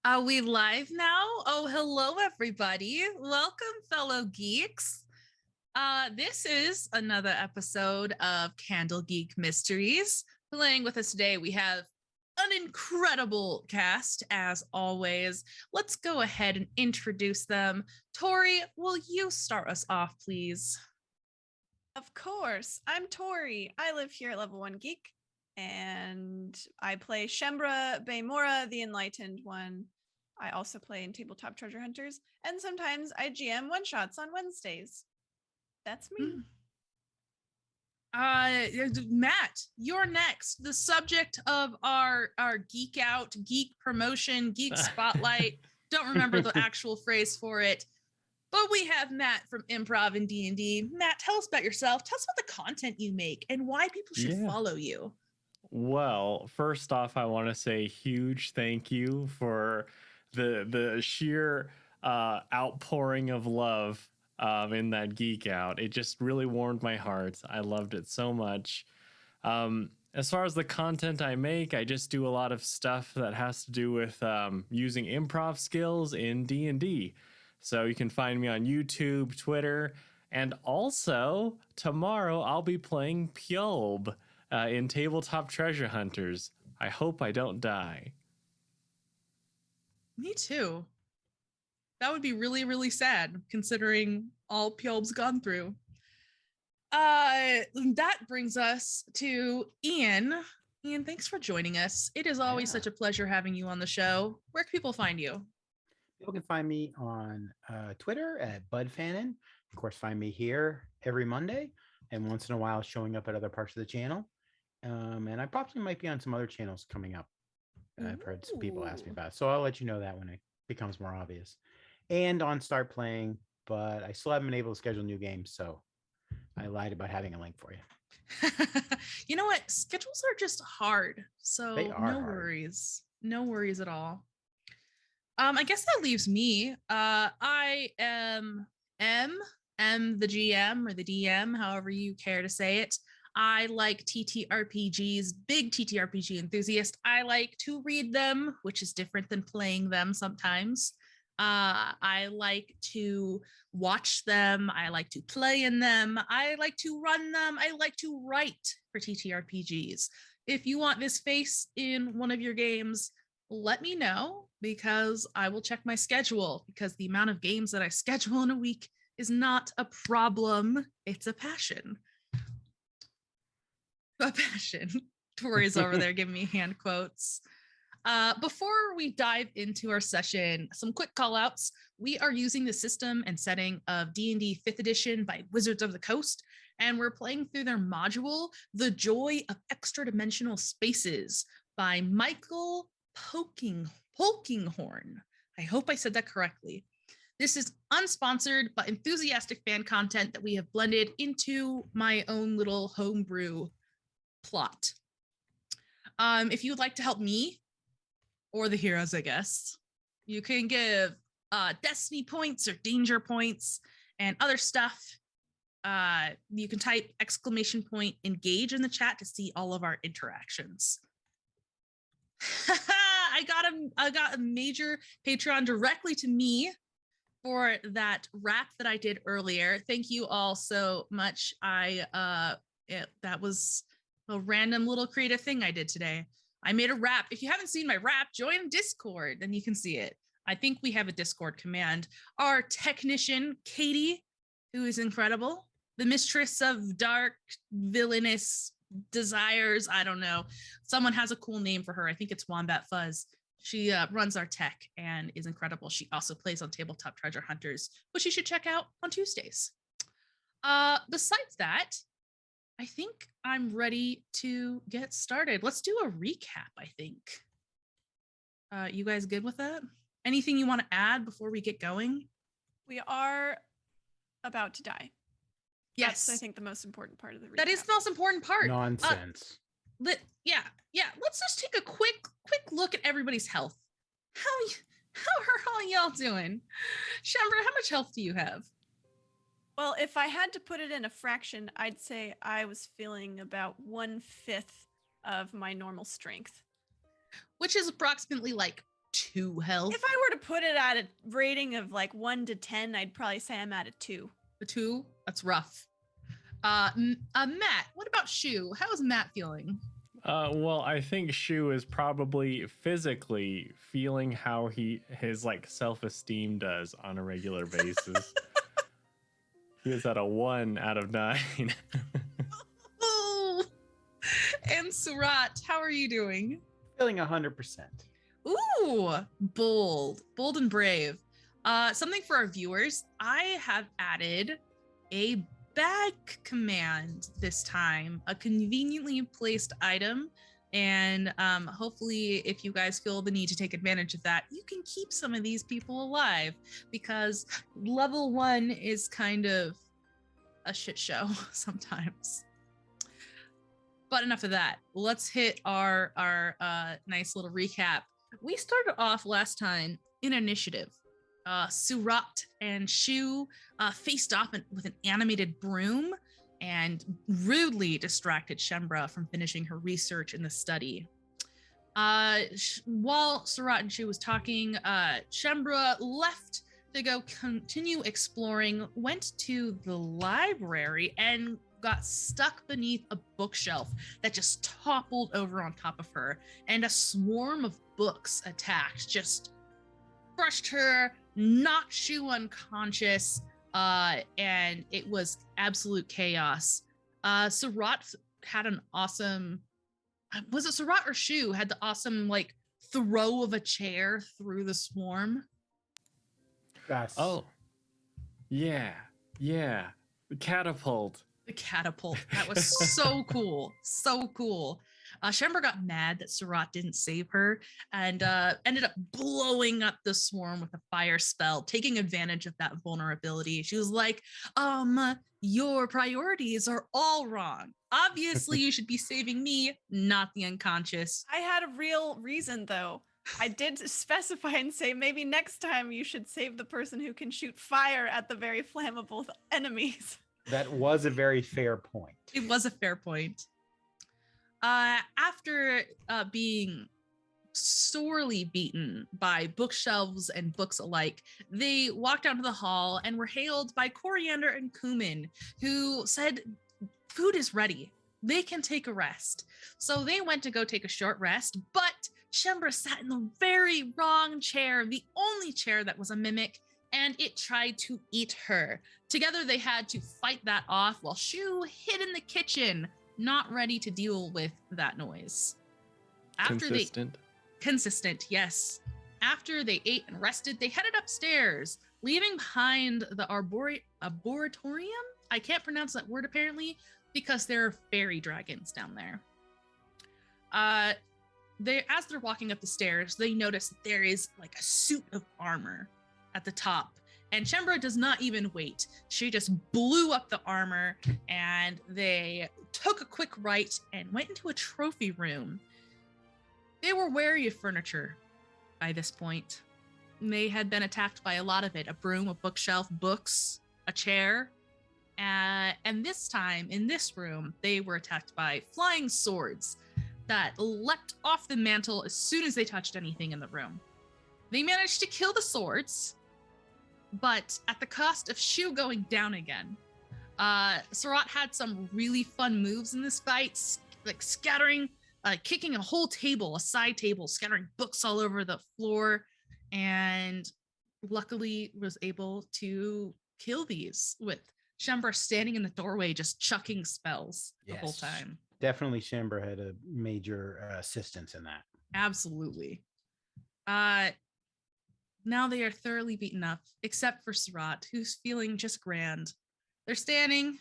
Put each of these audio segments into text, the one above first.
Are we live now? Oh, hello, everybody. Welcome, fellow geeks. This is another episode of Candlekeep Mysteries. Playing with us today, we have an incredible cast, as always. Let's go ahead and introduce them. Tori, will you start us off, please? Of course. I'm Tori. I live here at Level 1 Geek, and I play Shembra Baymora, the Enlightened One. I also play in Tabletop Treasure Hunters, and sometimes I GM one-shots on Wednesdays. That's me. Matt, you're next. The subject of our geek out, geek promotion, geek spotlight. Don't remember the actual phrase for it. But we have Matt from Improv and D&D. Matt, tell us about yourself. Tell us about the content you make and why people should follow you. Well, first off, I want to say huge thank you for the sheer outpouring of love in that geek out. It just really warmed my heart. I loved it so much. As far as the content I make, I just do a lot of stuff that has to do with using improv skills in D&D. So you can find me on YouTube, Twitter, and also tomorrow I'll be playing Pyob in Tabletop Treasure Hunters. I hope I don't die. Me too. That would be really, really sad, considering all Pyob's gone through. That brings us to Ian. Ian, thanks for joining us. It is always such a pleasure having you on the show. Where can people find you? People can find me on Twitter at BudFannin. Of course, find me here every Monday, and once in a while showing up at other parts of the channel. And I probably might be on some other channels coming up. I've heard some people ask me about it, so I'll let you know that when it becomes more obvious. And on Start Playing, but I still haven't been able to schedule new games, so I lied about having a link for you. You know what? Schedules are just hard, so no hard. worries. No worries at all. I guess that leaves me. I am the GM or the DM, however you care to say it. I like TTRPGs, big TTRPG enthusiast. I like to read them, which is different than playing them sometimes. I like to watch them. I like to play in them. I like to run them. I like to write for TTRPGs. If you want this face in one of your games, let me know, because I will check my schedule, because the amount of games that I schedule in a week is not a problem. It's a passion. A passion. Tori's over there giving me hand quotes. Before we dive into our session, some quick call outs. We are using the system and setting of D&D 5th edition by Wizards of the Coast, and we're playing through their module, The Joy of Extra-Dimensional Spaces by Michael Polkinghorn. I hope I said that correctly. This is unsponsored but enthusiastic fan content that we have blended into my own little homebrew plot. If you would like to help me, or the heroes, I guess, you can give destiny points or danger points and other stuff. You can type !engage in the chat to see all of our interactions. I got a major Patreon directly to me for that rap that I did earlier. Thank you all so much. That was a random little creative thing I did today. I made a rap. If you haven't seen my rap, join Discord and you can see it. I think we have a Discord command. Our technician, Katie, who is incredible, the mistress of dark, villainous desires. I don't know. Someone has a cool name for her. I think it's Wombat Fuzz. She runs our tech and is incredible. She also plays on Tabletop Treasure Hunters, which you should check out on Tuesdays. Besides that, I think I'm ready to get started. Let's do a recap, I think. You guys good with that? Anything you want to add before we get going? We are about to die. Yes. That's, I think, the most important part of the recap. That is the most important part. Nonsense. Yeah. Let's just take a quick look at everybody's health. How are y'all doing? Shembra, how much health do you have? Well, if I had to put it in a fraction, I'd say I was feeling about 1/5 of my normal strength. Which is approximately like 2 health. If I were to put it at a rating of like 1 to 10, I'd probably say I'm at a 2. A 2? That's rough. Matt, what about Shu? How is Matt feeling? Well, I think Shu is probably physically feeling how his like self-esteem does on a regular basis. He is at a 1 out of 9. Oh. And Surat, how are you doing? Feeling 100%. Ooh, bold and brave. Something for our viewers. I have added a bag command this time, a conveniently placed item. And hopefully if you guys feel the need to take advantage of that, you can keep some of these people alive, because level 1 is kind of a shit show sometimes. But enough of that. Let's hit our nice little recap. We started off last time in initiative. Surat and Shu faced off with an animated broom and rudely distracted Shembra from finishing her research in the study. While Surat and Shu was talking, Shembra left to go continue exploring, went to the library, and got stuck beneath a bookshelf that just toppled over on top of her, and a swarm of books attacked, just crushed her, knocked Shu unconscious, and it was absolute chaos. Surat had an awesome, was it Surat or Shu had the awesome like throw of a chair through the swarm? Yes. Oh, yeah. The catapult. The catapult. That was so cool. So cool. Shembra got mad that Surat didn't save her and ended up blowing up the swarm with a fire spell, taking advantage of that vulnerability. She was like, your priorities are all wrong. Obviously, you should be saving me, not the unconscious. I had a real reason though. I did specify and say maybe next time you should save the person who can shoot fire at the very flammable enemies. That was a very fair point. It was a fair point. After being sorely beaten by bookshelves and books alike, they walked out to the hall and were hailed by Coriander and Cumin, who said, food is ready. They can take a rest. So they went to go take a short rest, but Shembra sat in the very wrong chair, the only chair that was a mimic, and it tried to eat her. Together they had to fight that off while Shu hid in the kitchen, not ready to deal with that noise. Consistent, yes. After they ate and rested, they headed upstairs, leaving behind the arboretorium. I can't pronounce that word apparently, because there are fairy dragons down there. As they're walking up the stairs, they notice that there is like a suit of armor at the top. And Shembra does not even wait. She just blew up the armor, and they took a quick right and went into a trophy room. They were wary of furniture by this point. They had been attacked by a lot of it: a broom, a bookshelf, books, a chair. And this time, in this room, they were attacked by flying swords that leapt off the mantle as soon as they touched anything in the room. They managed to kill the swords, but at the cost of Shu going down again. Surat had some really fun moves in this fight, like scattering, kicking a whole table, a side table, scattering books all over the floor, and luckily was able to kill these with Shembra standing in the doorway just chucking spells the whole time. Definitely Shembra had a major assistance in that. Absolutely. Now they are thoroughly beaten up, except for Surat, who's feeling just grand. They're standing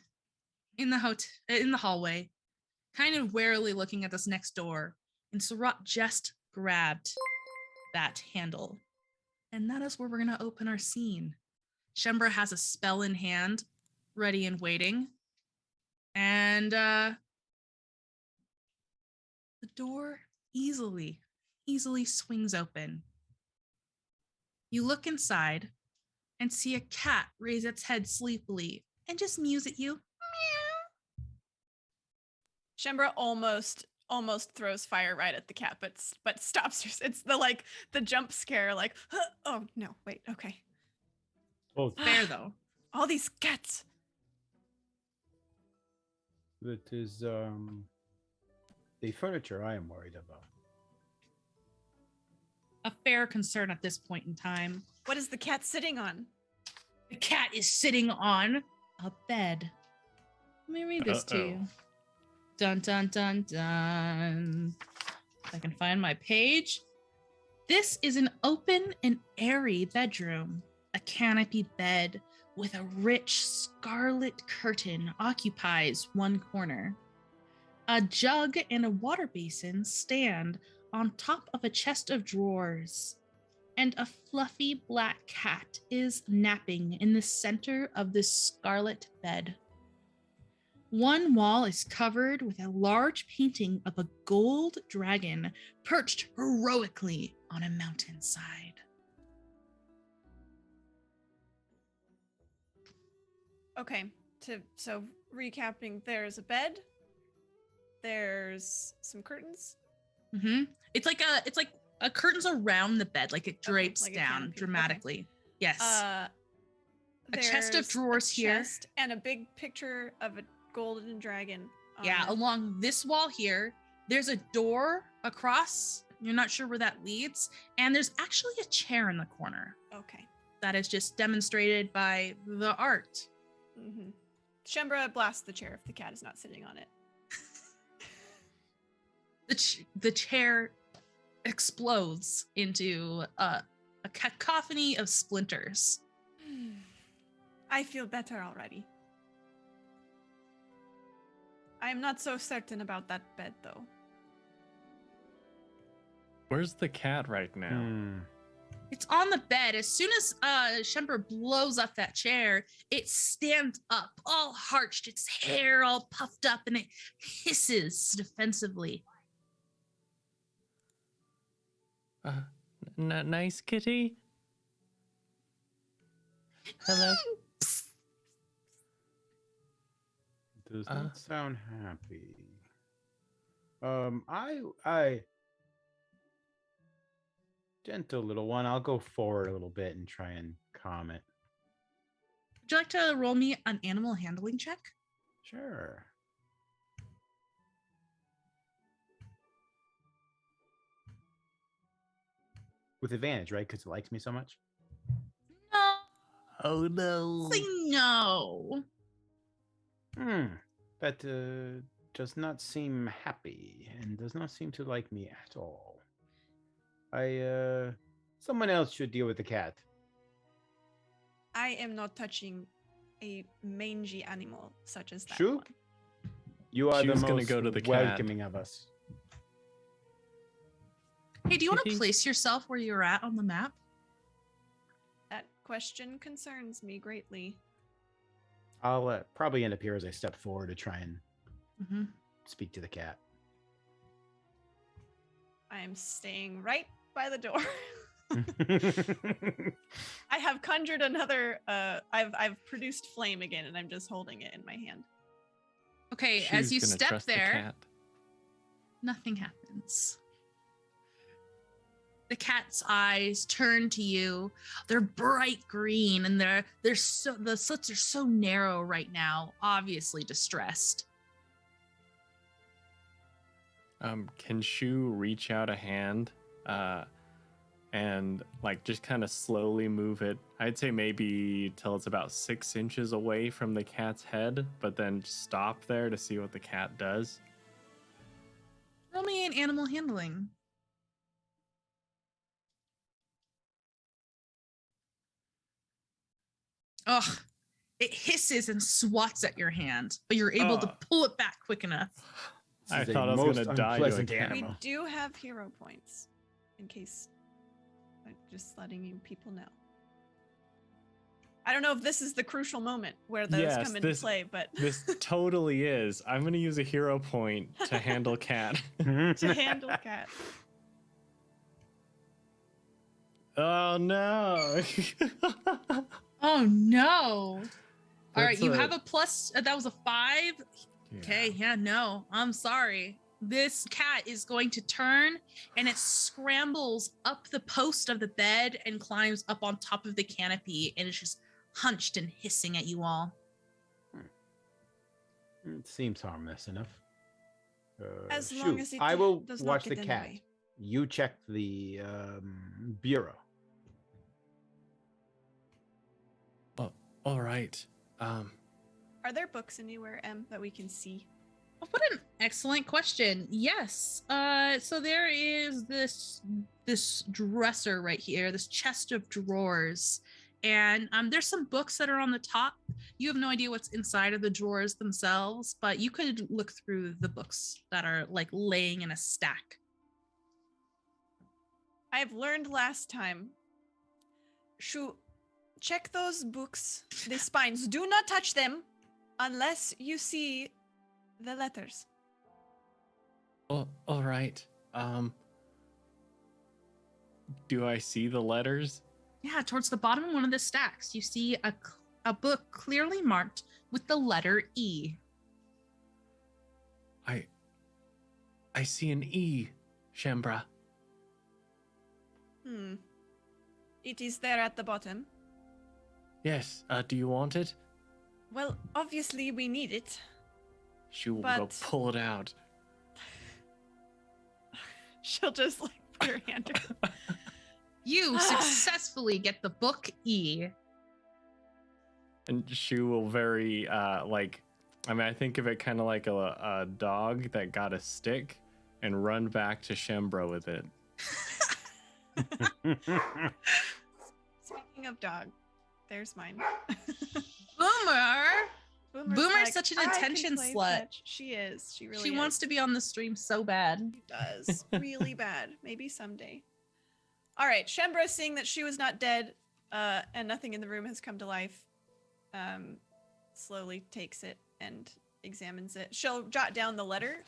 in the hallway, kind of warily looking at this next door, and Surat just grabbed that handle. And that is where we're going to open our scene. Shembra has a spell in hand, ready and waiting. And the door easily swings open. You look inside and see a cat raise its head sleepily and just mews at you. Shembra almost almost throws fire right at the cat, but stops her. It's the jump scare, like, oh no, wait, okay. Oh, Fair though. All these cats. that is the furniture I am worried about. A fair concern at this point in time. What is the cat sitting on? The cat is sitting on a bed. Let me read this to you. Dun dun dun dun. If I can find my page. This is an open and airy bedroom. A canopied bed with a rich scarlet curtain occupies one corner. A jug and a water basin stand on top of a chest of drawers, and a fluffy black cat is napping in the center of this scarlet bed. One wall is covered with a large painting of a gold dragon perched heroically on a mountainside. Okay, so recapping, there's a bed, there's some curtains. Mm-hmm. It's like a curtains around the bed, like it drapes like a down canopy. dramatically. Okay. Yes. A chest of There's drawers a here. chest and a big picture of a golden dragon. Yeah, along this wall here, there's a door across. You're not sure where that leads. And there's actually a chair in the corner Okay. that is just demonstrated by the art. Mm-hmm. Shembra blasts the chair if the cat is not sitting on it. The chair explodes into a cacophony of splinters. I feel better already. I am not so certain about that bed, though. Where's the cat right now? It's on the bed. As soon as Shemper blows up that chair, it stands up, all harched, its hair all puffed up, and it hisses defensively. Nice kitty. Hello. Does not sound happy. I gentle little one, I'll go forward a little bit and try and calm it. Would you like to roll me an animal handling check? Sure. With advantage, right? Because it likes me so much. No. Oh no. Say no. That does not seem happy and does not seem to like me at all. Someone else should deal with the cat. I am not touching a mangy animal such as that Shoop? one. You are She the was most gonna go to the cat. welcoming of us. Hey, do you want to Kitty? place yourself where you're at on the map? That question concerns me greatly. I'll probably end up here as I step forward to try and Mm-hmm. speak to the cat. I am staying right by the door. I have conjured another. I've produced flame again, and I'm just holding it in my hand. Okay, She's as you gonna step trust the there, cat. nothing happens. The cat's eyes turn to you. They're bright green, and the slits are so narrow right now, obviously distressed. Can Shu reach out a hand and like just kind of slowly move it? I'd say maybe till it's about 6 inches away from the cat's head, but then stop there to see what the cat does. Roll me an animal handling. Ugh, it hisses and swats at your hand, but you're able to pull it back quick enough. I This is thought a I was most gonna die to a unpleasant cat. animal. We do have hero points, in case. Just letting you people know. I don't know if this is the crucial moment where those Yes, come into this- play, but This totally is. I'm gonna use a hero point to handle cat. to handle cat. Oh no. Oh no. All right, That's you have a plus. That was a 5. Yeah. Okay, yeah, no, I'm sorry. this cat is going to turn and it scrambles up the post of the bed and climbs up on top of the canopy and it's just hunched and hissing at you all. It seems harmless enough. As long as it I will does not watch get the in the cat. way. You check the bureau. Oh, all right. Are there books anywhere, Em, that we can see? Oh, what an excellent question. Yes. So there is this dresser right here, this chest of drawers. And there's some books that are on the top. You have no idea what's inside of the drawers themselves, but you could look through the books that are like laying in a stack. I've learned last time. Shu, check those books, the spines. Do not touch them unless you see the letters. Oh, all right. Do I see the letters? Yeah, towards the bottom of one of the stacks, you see a book clearly marked with the letter E. I see an E, Shembra. It is there at the bottom. Yes. Do you want it? Well, obviously we need it. She will go But- pull it out. She'll just like put her hand around. You successfully get the book E. And she will very I think of it kind of like a dog that got a stick and run back to Shembra with it. Speaking of dog, there's mine. Boomer! Boomer's like, such an "I can attention play slut." fetch." She is. She really She is. wants to be on the stream so bad. She does. Really bad. Maybe someday. All right. Shembra, seeing that she was not dead and nothing in the room has come to life, slowly takes it and examines it. She'll jot down the letter,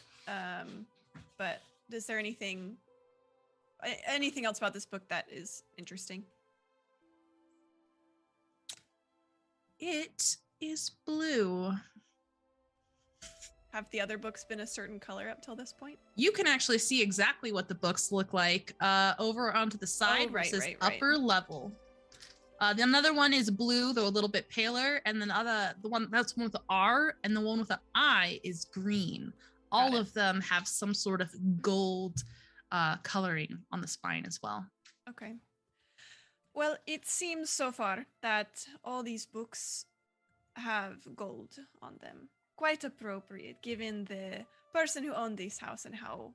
but is there anything else about this book that is interesting? It is blue. Have the other books been a certain color up till this point? You can actually see exactly what the books look like over onto the side where it says right. upper level. The another one is blue, though a little bit paler, and then the one with the R and the one with the I is green. All of them have some sort of gold coloring on the spine as well. Okay. Well, it seems so far that all these books have gold on them. Quite appropriate, given the person who owned this house and how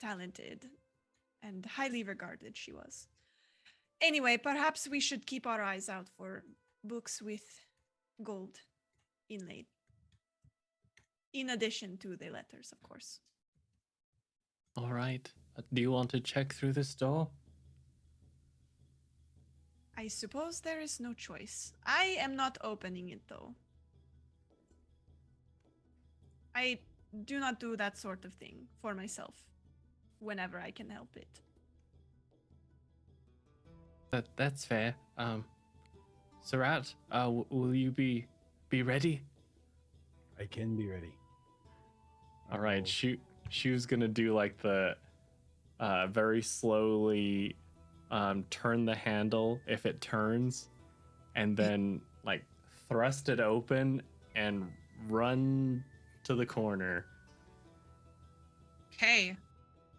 talented and highly regarded she was. Anyway, perhaps we should keep our eyes out for books with gold inlaid. In addition to the letters, of course. All right. Do you want to check through this door? I suppose there is no choice. I am not opening it, though. I do not do that sort of thing for myself whenever I can help it. That's fair. Sarat, will you be ready? I can be ready. All right. Oh. She was gonna do like the very slowly turn the handle if it turns, and then like thrust it open and run to the corner. Okay.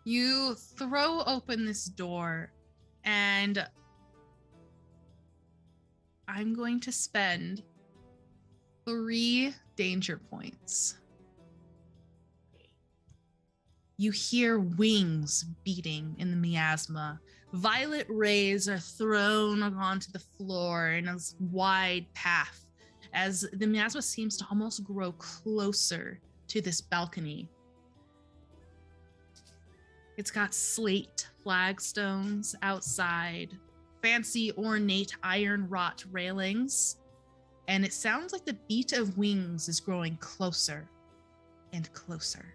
You throw open this door, and I'm going to spend 3 danger points. You hear wings beating in the miasma. Violet rays are thrown onto the floor in a wide path as the miasma seems to almost grow closer to this balcony. It's got slate flagstones outside, fancy ornate iron wrought railings, and it sounds like the beat of wings is growing closer and closer.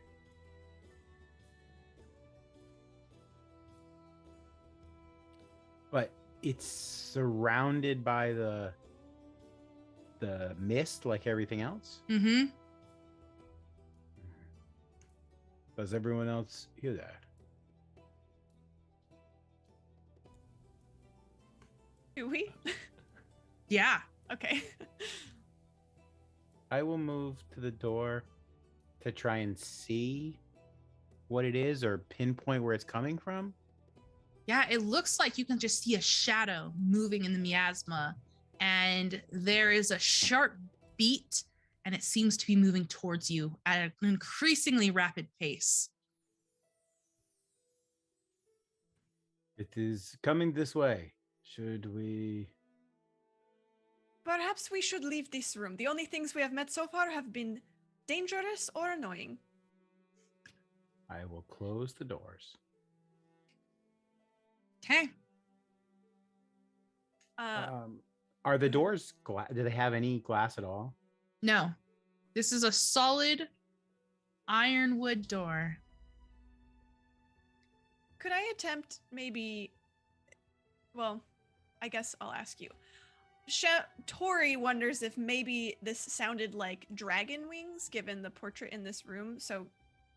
But it's surrounded by the mist like everything else. Mm-hmm. Does everyone else hear that? Do we? Yeah. Okay. I will move to the door to try and see what it is or pinpoint where it's coming from. Yeah, it looks like you can just see a shadow moving in the miasma, and there is a sharp beat, and it seems to be moving towards you at an increasingly rapid pace. It is coming this way. Should we? Perhaps we should leave this room. The only things we have met so far have been dangerous or annoying. I will close the doors. Okay. Are the doors glass? Do they have any glass at all? No, this is a solid ironwood door. Could I attempt maybe? Well, I guess I'll ask you. Tori wonders if maybe this sounded like dragon wings, given the portrait in this room. So,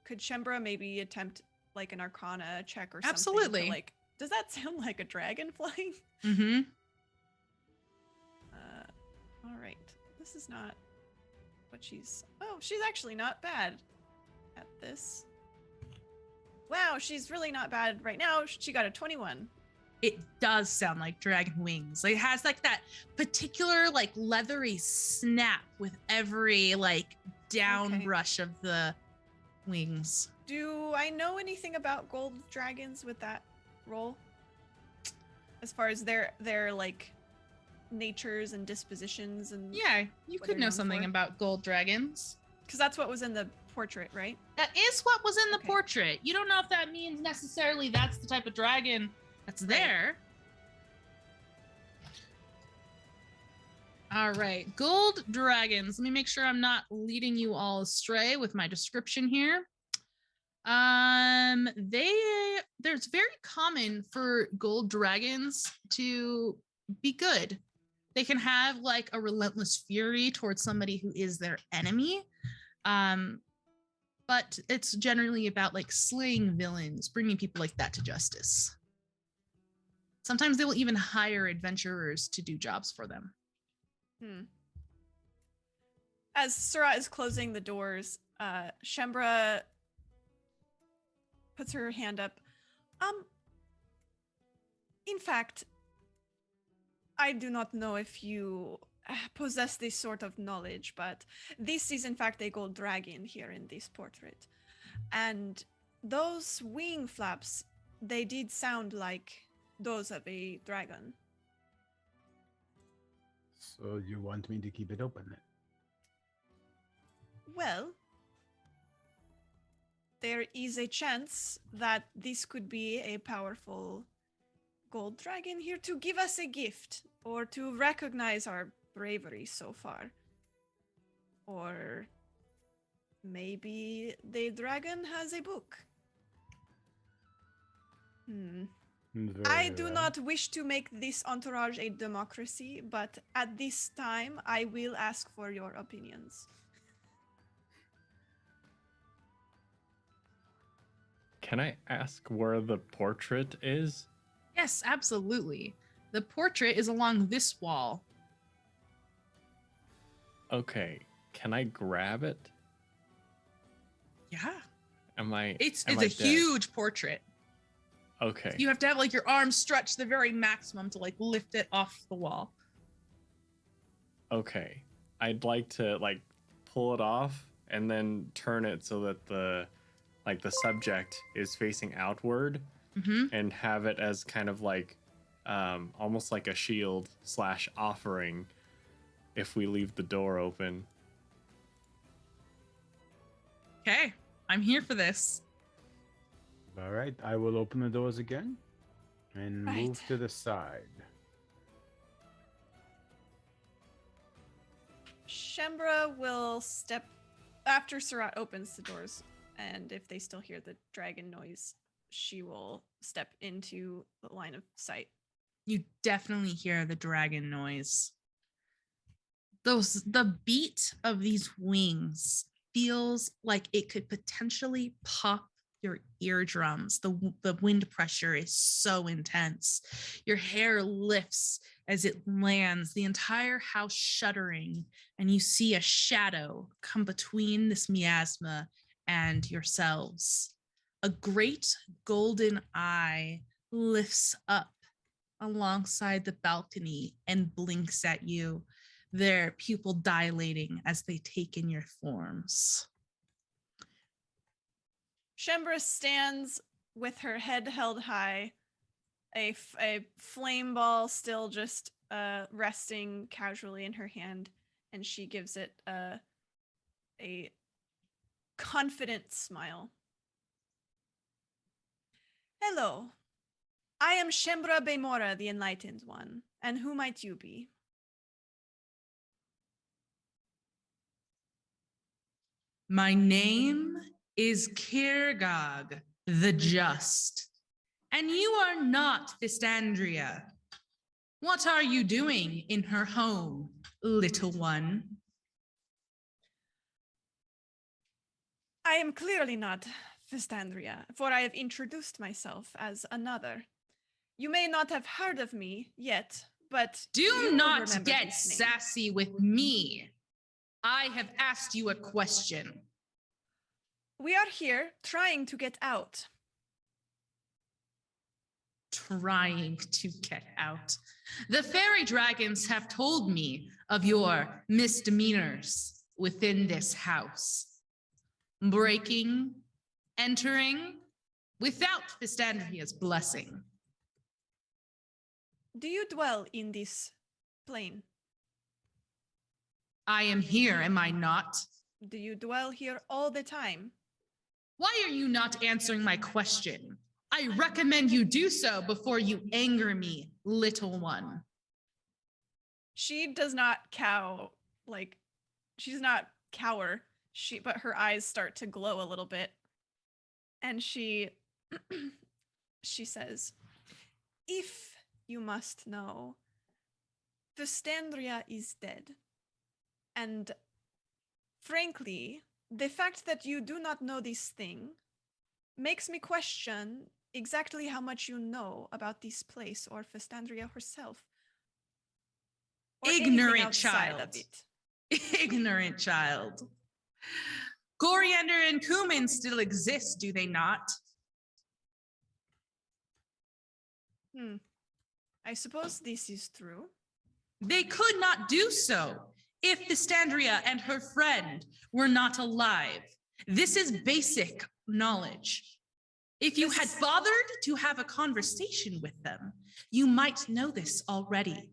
could Shembra maybe attempt like an Arcana check or something? Absolutely. Like, does that sound like a dragon flying? Mm-hmm. All right. This is not what she's. Oh, she's actually not bad at this. Wow, she's really not bad right now. She got a 21. It does sound like dragon wings. It has like that particular like leathery snap with every like down Okay. rush of the wings. Do I know anything about gold dragons with that roll? As far as their like natures and dispositions and Yeah, you what could they're know known something for? about gold dragons. because that's what was in the portrait, right? That is what was in the Okay. portrait. You don't know if that means necessarily that's the type of dragon that's there. All right, gold dragons. Let me make sure I'm not leading you all astray with my description here. There's very common for gold dragons to be good. They can have like a relentless fury towards somebody who is their enemy. But it's generally about like slaying villains, bringing people like that to justice. Sometimes they will even hire adventurers to do jobs for them. As Surat is closing the doors, Shembra puts her hand up. In fact, I do not know if you possess this sort of knowledge, but this is in fact a gold dragon here in this portrait. And those wing flaps, they did sound like those of a dragon. So you want me to keep it open then? Well, there is a chance that this could be a powerful gold dragon here to give us a gift or to recognize our bravery so far. Or maybe the dragon has a book. I do not wish to make this entourage a democracy, but at this time, I will ask for your opinions. Can I ask where the portrait is? Yes, absolutely. The portrait is along this wall. Okay, can I grab it? Yeah. It's a huge portrait. Okay. You have to have like your arms stretched to the very maximum to like lift it off the wall. Okay. I'd like to like pull it off and then turn it so that the subject is facing outward, and have it as kind of like almost like a shield / offering if we leave the door open. Okay, I'm here for this. All right, I will open the doors again and move to the side. Shembra will step after Surat opens the doors, and if they still hear the dragon noise, she will step into the line of sight. You definitely hear the dragon noise. The beat of these wings feels like it could potentially pop your eardrums. The wind pressure is so intense. Your hair lifts as it lands, the entire house shuddering, and you see a shadow come between this miasma and yourselves. A great golden eye lifts up alongside the balcony and blinks at you, their pupil dilating as they take in your forms. Shembra stands with her head held high, a flame ball still just resting casually in her hand, and she gives it a confident smile. Hello, I am Shembra Bemora, the Enlightened One, and who might you be? My name is Kirgog, the Just, and you are not Fistandria. What are you doing in her home, little one? I am clearly not Fistandria, for I have introduced myself as another. You may not have heard of me yet, but Do you will not remember get this name. sassy with me. I have asked you a question. We are here trying to get out. Trying to get out. The fairy dragons have told me of your misdemeanors within this house. Breaking, entering, without Fistandria's blessing. Do you dwell in this plane? I am here, am I not? Do you dwell here all the time? Why are you not answering my question? I recommend you do so before you anger me, little one. She does not she does not cower. But her eyes start to glow a little bit. And she says, if you must know, Fistandria is dead. And frankly, the fact that you do not know this thing makes me question exactly how much you know about this place or Fistandria herself. Or Ignorant child child. of it. Ignorant child. Coriander and cumin still exist, do they not? I suppose this is true. They could not do so if Fistandria and her friend were not alive. This is basic knowledge. If you had bothered to have a conversation with them, you might know this already.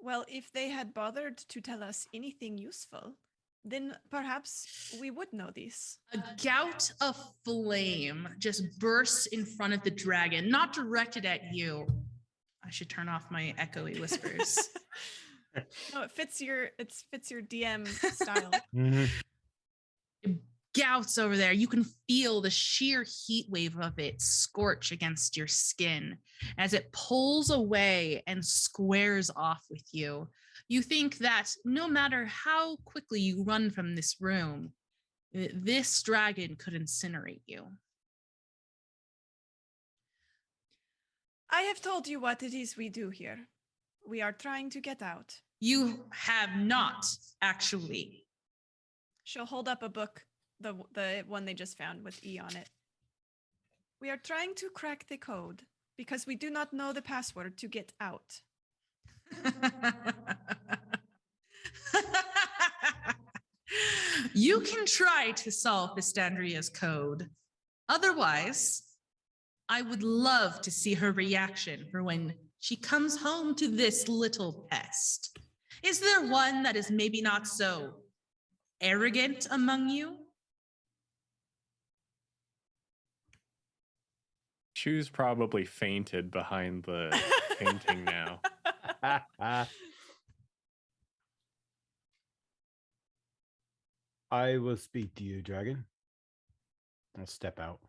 Well, if they had bothered to tell us anything useful, then perhaps we would know this. A gout of flame just bursts in front of the dragon, not directed at you. I should turn off my echoey whispers. No, it fits your DM style. Gouts over there. You can feel the sheer heat wave of it scorch against your skin as it pulls away and squares off with you. You think that no matter how quickly you run from this room, this dragon could incinerate you. I have told you what it is we do here. We are trying to get out. You have not, actually. She'll hold up a book, the one they just found with E on it. We are trying to crack the code because we do not know the password to get out. You can try to solve Fistandria's code. Otherwise, I would love to see her reaction for when she comes home to this little pest. Is there one that is maybe not so arrogant among you? Shoe's probably fainted behind the painting now. I will speak to you, dragon. I'll step out.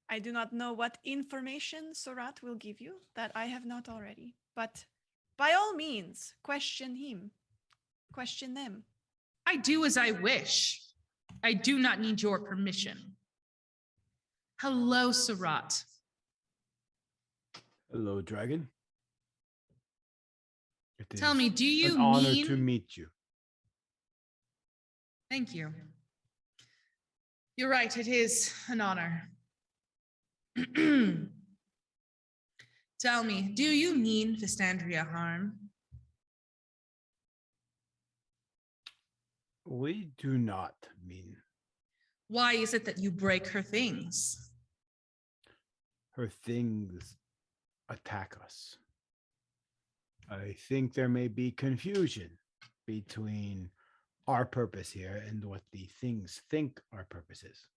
I do not know what information Surat will give you that I have not already, but by all means, question him. Question them. I do as I wish. I do not need your permission. Hello, Surat. Hello, dragon. It Tell is me, do you an honor mean... to meet you. Thank you. You're right, it is an honor. Tell me, do you mean Vistandria harm? We do not mean. Why is it that you break her things? Her things attack us. I think there may be confusion between our purpose here and what the things think our purpose is.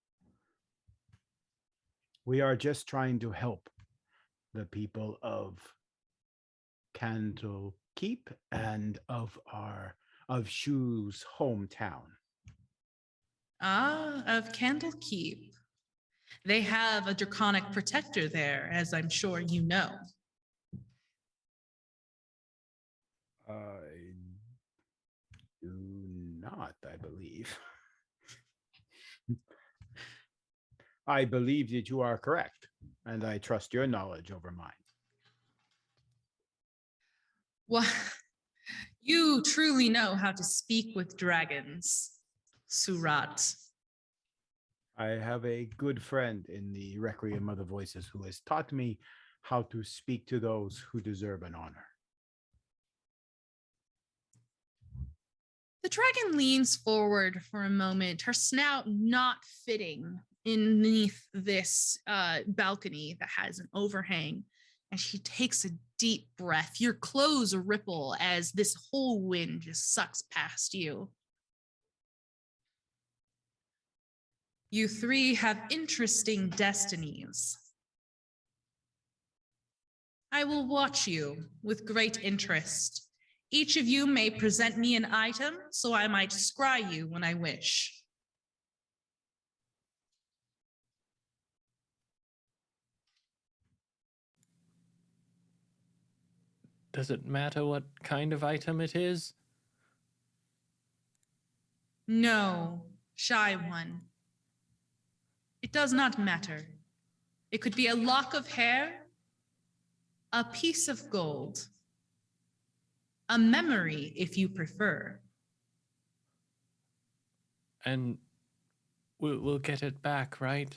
We are just trying to help the people of Candlekeep and of Shu's hometown. Ah, of Candlekeep. They have a draconic protector there, as I'm sure you know. I do not, I believe. I believe that you are correct, and I trust your knowledge over mine. Well, you truly know how to speak with dragons, Surat. I have a good friend in the Requiem of the Voices who has taught me how to speak to those who deserve an honor. The dragon leans forward for a moment, her snout not fitting beneath this balcony that has an overhang. And she takes a deep breath. Your clothes ripple as this whole wind just sucks past you. You three have interesting destinies. I will watch you with great interest. Each of you may present me an item, so I might scry you when I wish. Does it matter what kind of item it is? No, shy one. It does not matter. It could be a lock of hair, a piece of gold, a memory if you prefer. And we'll get it back, right?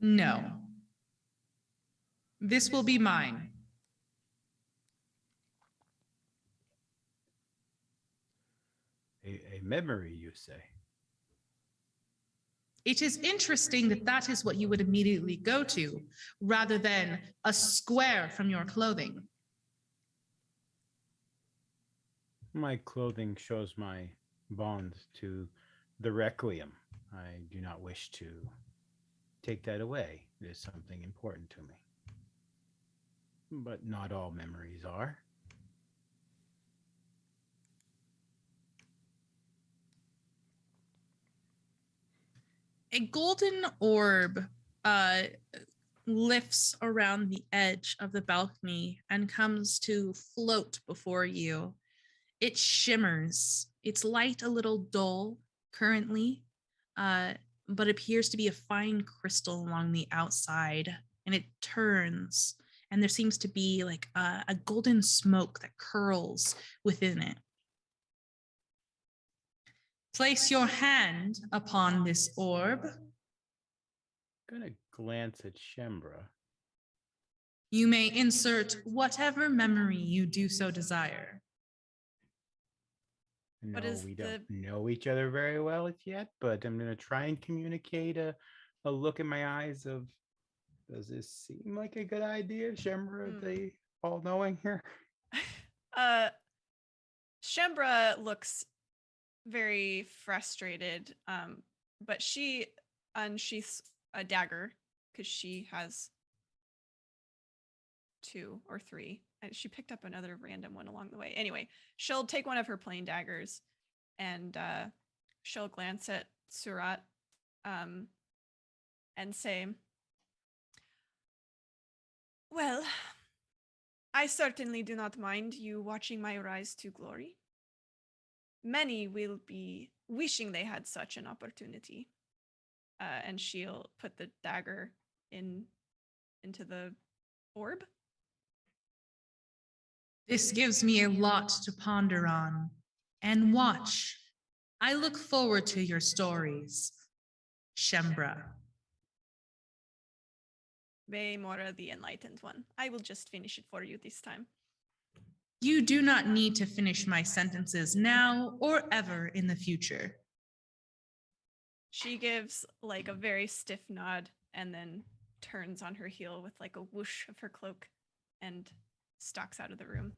No. This will be mine. A memory, you say? It is interesting that that is what you would immediately go to, rather than a square from your clothing. My clothing shows my bond to the Requiem. I do not wish to take that away. It is something important to me. But not all memories are. A golden orb lifts around the edge of the balcony and comes to float before you. It shimmers. It's light a little dull currently, but appears to be a fine crystal along the outside, and it turns, and there seems to be like a golden smoke that curls within it. Place your hand upon this orb. I'm gonna glance at Shembra. You may insert whatever memory you do so desire. No, is we don't know each other very well yet, but I'm gonna try and communicate a look in my eyes of, does this seem like a good idea, Shembra, the all-knowing here? Shembra looks very frustrated, but she unsheaths a dagger because she has 2 or 3. And she picked up another random one along the way. Anyway, she'll take one of her plain daggers and she'll glance at Surat and say, well, I certainly do not mind you watching my rise to glory. many will be wishing they had such an opportunity. And she'll put the dagger into the orb. This gives me a lot to ponder on. And watch. I look forward to your stories, Shembra. Baemora, the Enlightened One. I will just finish it for you this time. You do not need to finish my sentences now or ever in the future. She gives like a very stiff nod and then turns on her heel with like a whoosh of her cloak and stalks out of the room.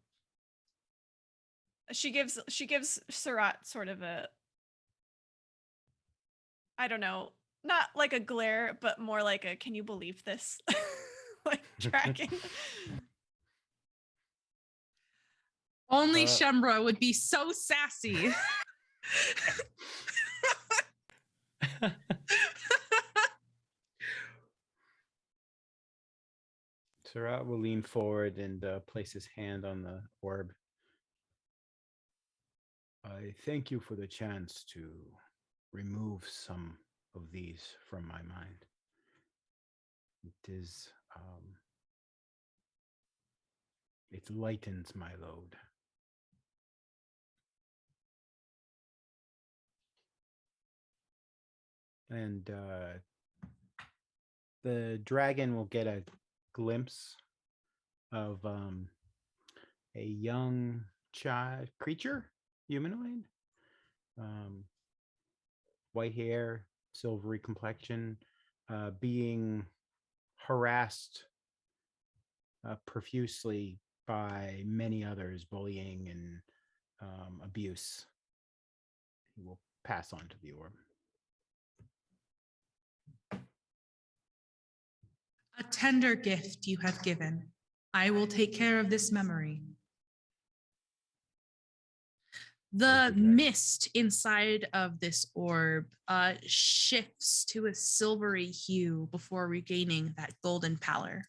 She gives Surat sort of a, I don't know, not like a glare, but more like a, can you believe this? Like tracking. Only Shembra would be so sassy. Surat will lean forward and place his hand on the orb. I thank you for the chance to remove some of these from my mind. It is, it lightens my load. And the dragon will get a glimpse of a young child creature, humanoid, white hair, silvery complexion, being harassed profusely by many others, bullying and abuse. He will pass on to the orb. A tender gift you have given. I will take care of this memory. The mist inside of this orb shifts to a silvery hue before regaining that golden pallor.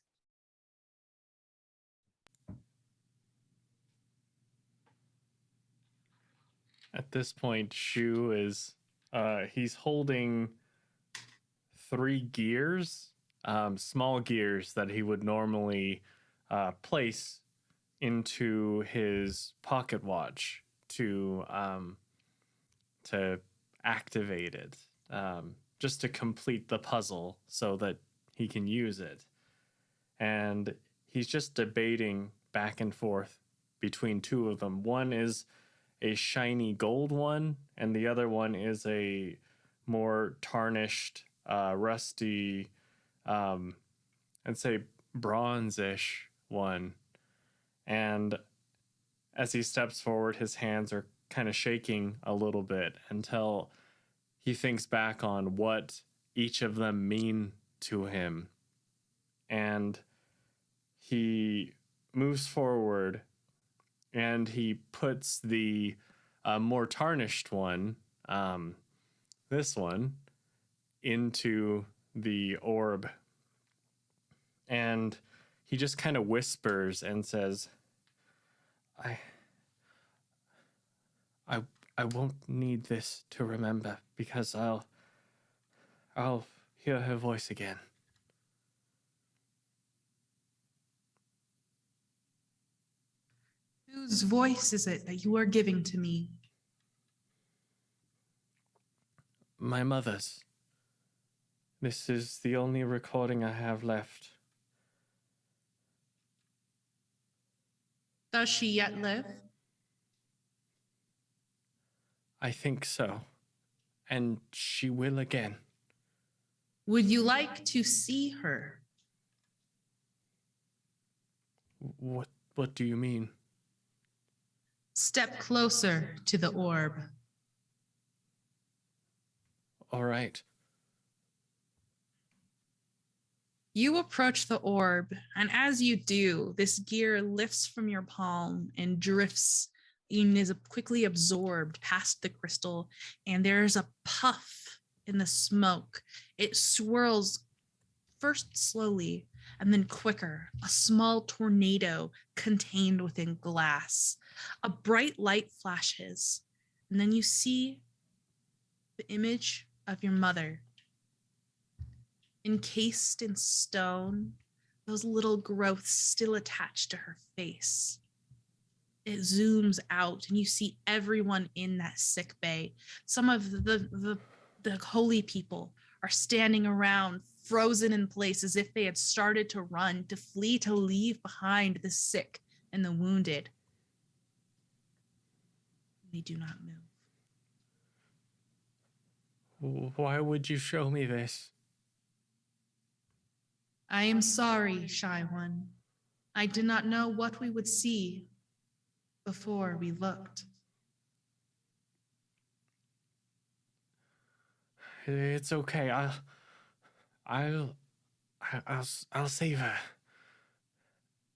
At this point, Shu is he's holding 3 gears, small gears that he would normally place into his pocket watch to activate it, just to complete the puzzle so that he can use it. And he's just debating back and forth between 2 of them. One is a shiny gold one, and the other one is a more tarnished, rusty, I'd say bronze-ish one. And as he steps forward, his hands are kind of shaking a little bit until he thinks back on what each of them mean to him. And he moves forward and he puts the more tarnished one, this one, into the orb. And he just kind of whispers and says, I won't need this to remember, because I'll hear her voice again. Whose voice is it that you are giving to me? My mother's. This is the only recording I have left. Does she yet live? I think so. And she will again. Would you like to see her? What do you mean? Step closer to the orb. All right. You approach the orb, and as you do, this gear lifts from your palm and drifts and is quickly absorbed past the crystal, and there's a puff in the smoke. It swirls first slowly and then quicker, a small tornado contained within glass. A bright light flashes, And then you see the image of your mother encased in stone, those little growths still attached to her face. It zooms out and you see everyone in that sick bay. Some of the holy people are standing around, frozen in place as if they had started to run, to flee, to leave behind the sick and the wounded. They do not move. Why would you show me this? I am sorry, Shy One. I did not know what we would see before we looked. It's okay. I'll save her.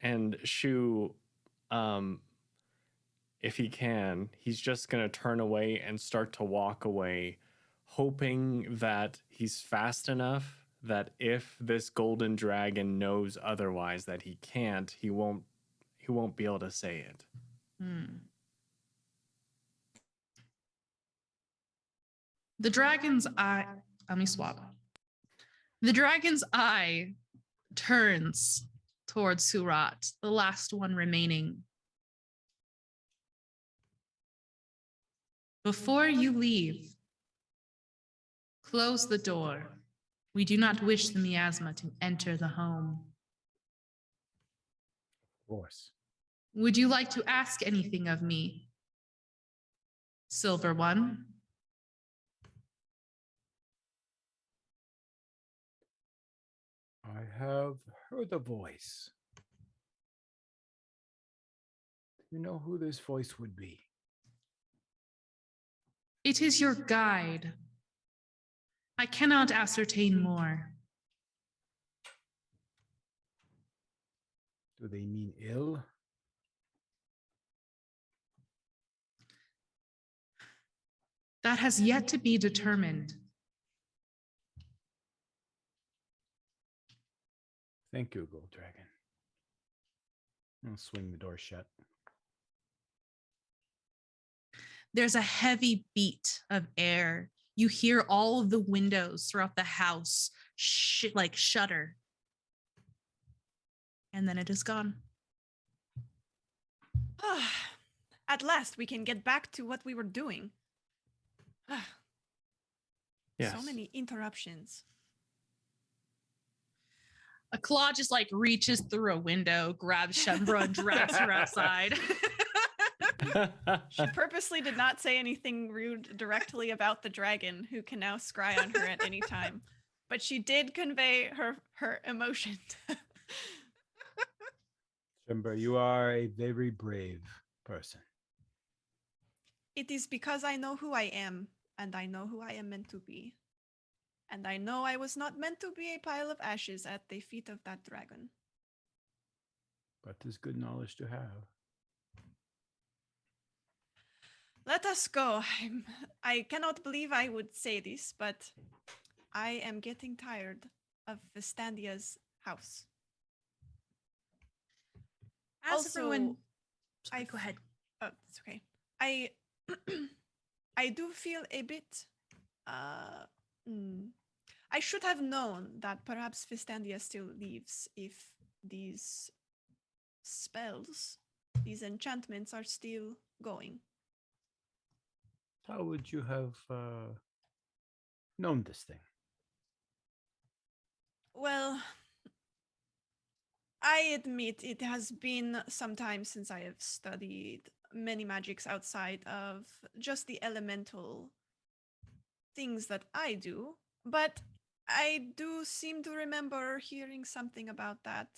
And Shu, if he can, he's just gonna turn away and start to walk away, hoping that he's fast enough that if this golden dragon knows otherwise that he can't, he won't be able to say it. The dragon's eye, let me swap. The dragon's eye turns towards Surat, the last one remaining. Before you leave, close the door. We do not wish the miasma to enter the home. Of course. Would you like to ask anything of me, Silver One? I have heard a voice. Do you know who this voice would be? It is your guide. I cannot ascertain more. Do they mean ill? That has yet to be determined. Thank you, Gold Dragon. I'll swing the door shut. There's a heavy beat of air. You hear all of the windows throughout the house shudder. And then it is gone. At last, we can get back to what we were doing. Yes. So many interruptions. A claw just reaches through a window, grabs Shembra and drags her outside. She purposely did not say anything rude directly about the dragon, who can now scry on her at any time. But she did convey her emotion. Shember, you are a very brave person. It is because I know who I am, and I know who I am meant to be. And I know I was not meant to be a pile of ashes at the feet of that dragon. But it's good knowledge to have. Let us go. I cannot believe I would say this, but I am getting tired of Vistandia's house. As Also, everyone, sorry, I go ahead. Oh, it's okay. I do feel a bit. I should have known that perhaps Vistandia still lives if these spells, these enchantments are still going. How would you have known this thing? Well, I admit it has been some time since I have studied many magics outside of just the elemental things that I do, but I do seem to remember hearing something about that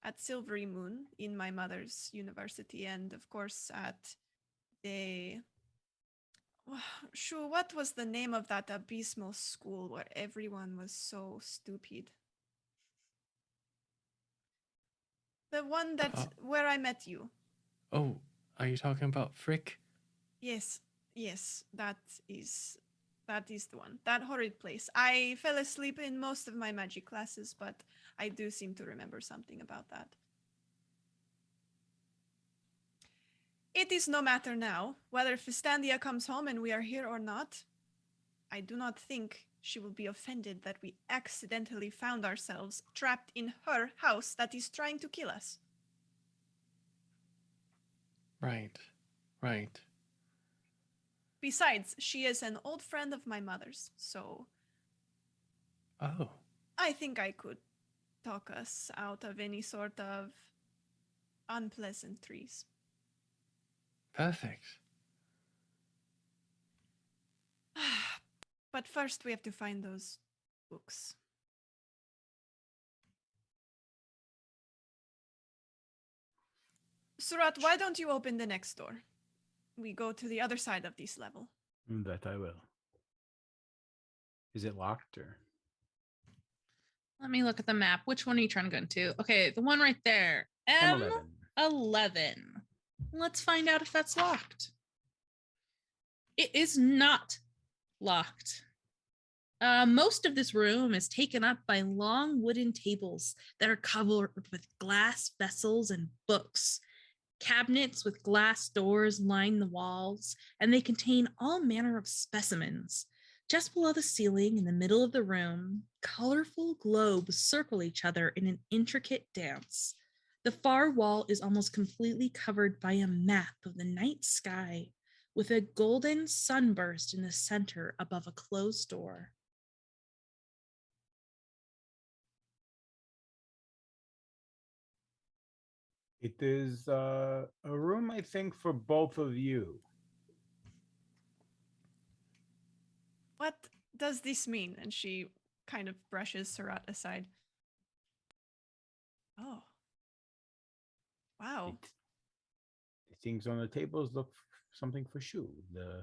at Silvery Moon in my mother's university, and of course at the... Sure, what was the name of that abysmal school where everyone was so stupid? The one that where I met you. Oh, are you talking about Frick? Yes, that is the one. That horrid place. I fell asleep in most of my magic classes, but I do seem to remember something about that. It is no matter now, whether Fistandia comes home and we are here or not. I do not think she will be offended that we accidentally found ourselves trapped in her house that is trying to kill us. Right. Right. Besides, she is an old friend of my mother's, so Oh. I think I could talk us out of any sort of unpleasantries. Perfect. But first we have to find those books. Surat, why don't you open the next door? We go to the other side of this level. That I will. Is it locked or? Let me look at the map. Which one are you trying to go into? Okay, the one right there. M11. M11. Let's find out if that's locked. It is not locked. Most of this room is taken up by long wooden tables that are covered with glass vessels and books. Cabinets with glass doors line the walls, and they contain all manner of specimens. Just below the ceiling, in the middle of the room, colorful globes circle each other in an intricate dance. The far wall is almost completely covered by a map of the night sky, with a golden sunburst in the center above a closed door. It is a room, I think, for both of you. What does this mean? And she kind of brushes Surat aside. Oh. Wow. The things on the tables look something for Shu. The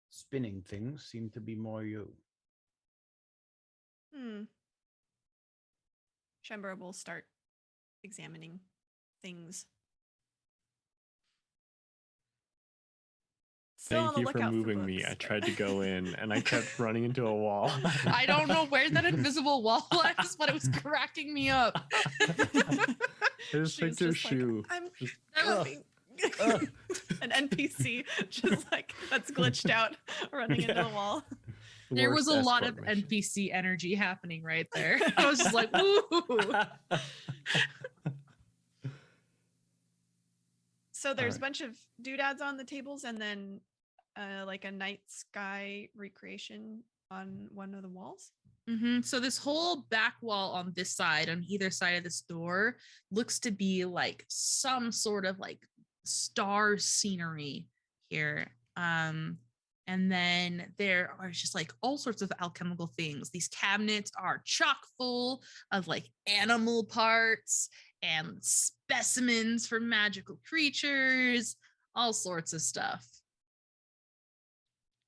spinning things seem to be more you. Shembra will start examining things. Still on Thank the you for lookout moving me. books, I but- tried to go in and I kept running into a wall. I don't know where that invisible wall was, but it was cracking me up. I just She's picked her just like, shoe. I'm Just- coming. An NPC just like that's glitched out, running into Yeah. the wall. There was Worst a lot escort of mission. NPC energy happening right there. I was just like, ooh. So there's Alright. a bunch of doodads on the tables, and then like a night sky recreation on one of the walls. So this whole back wall on this side, on either side of this door, looks to be like some sort of like star scenery here. And then there are just like all sorts of alchemical things. These cabinets are chock full of like animal parts and specimens for magical creatures, all sorts of stuff.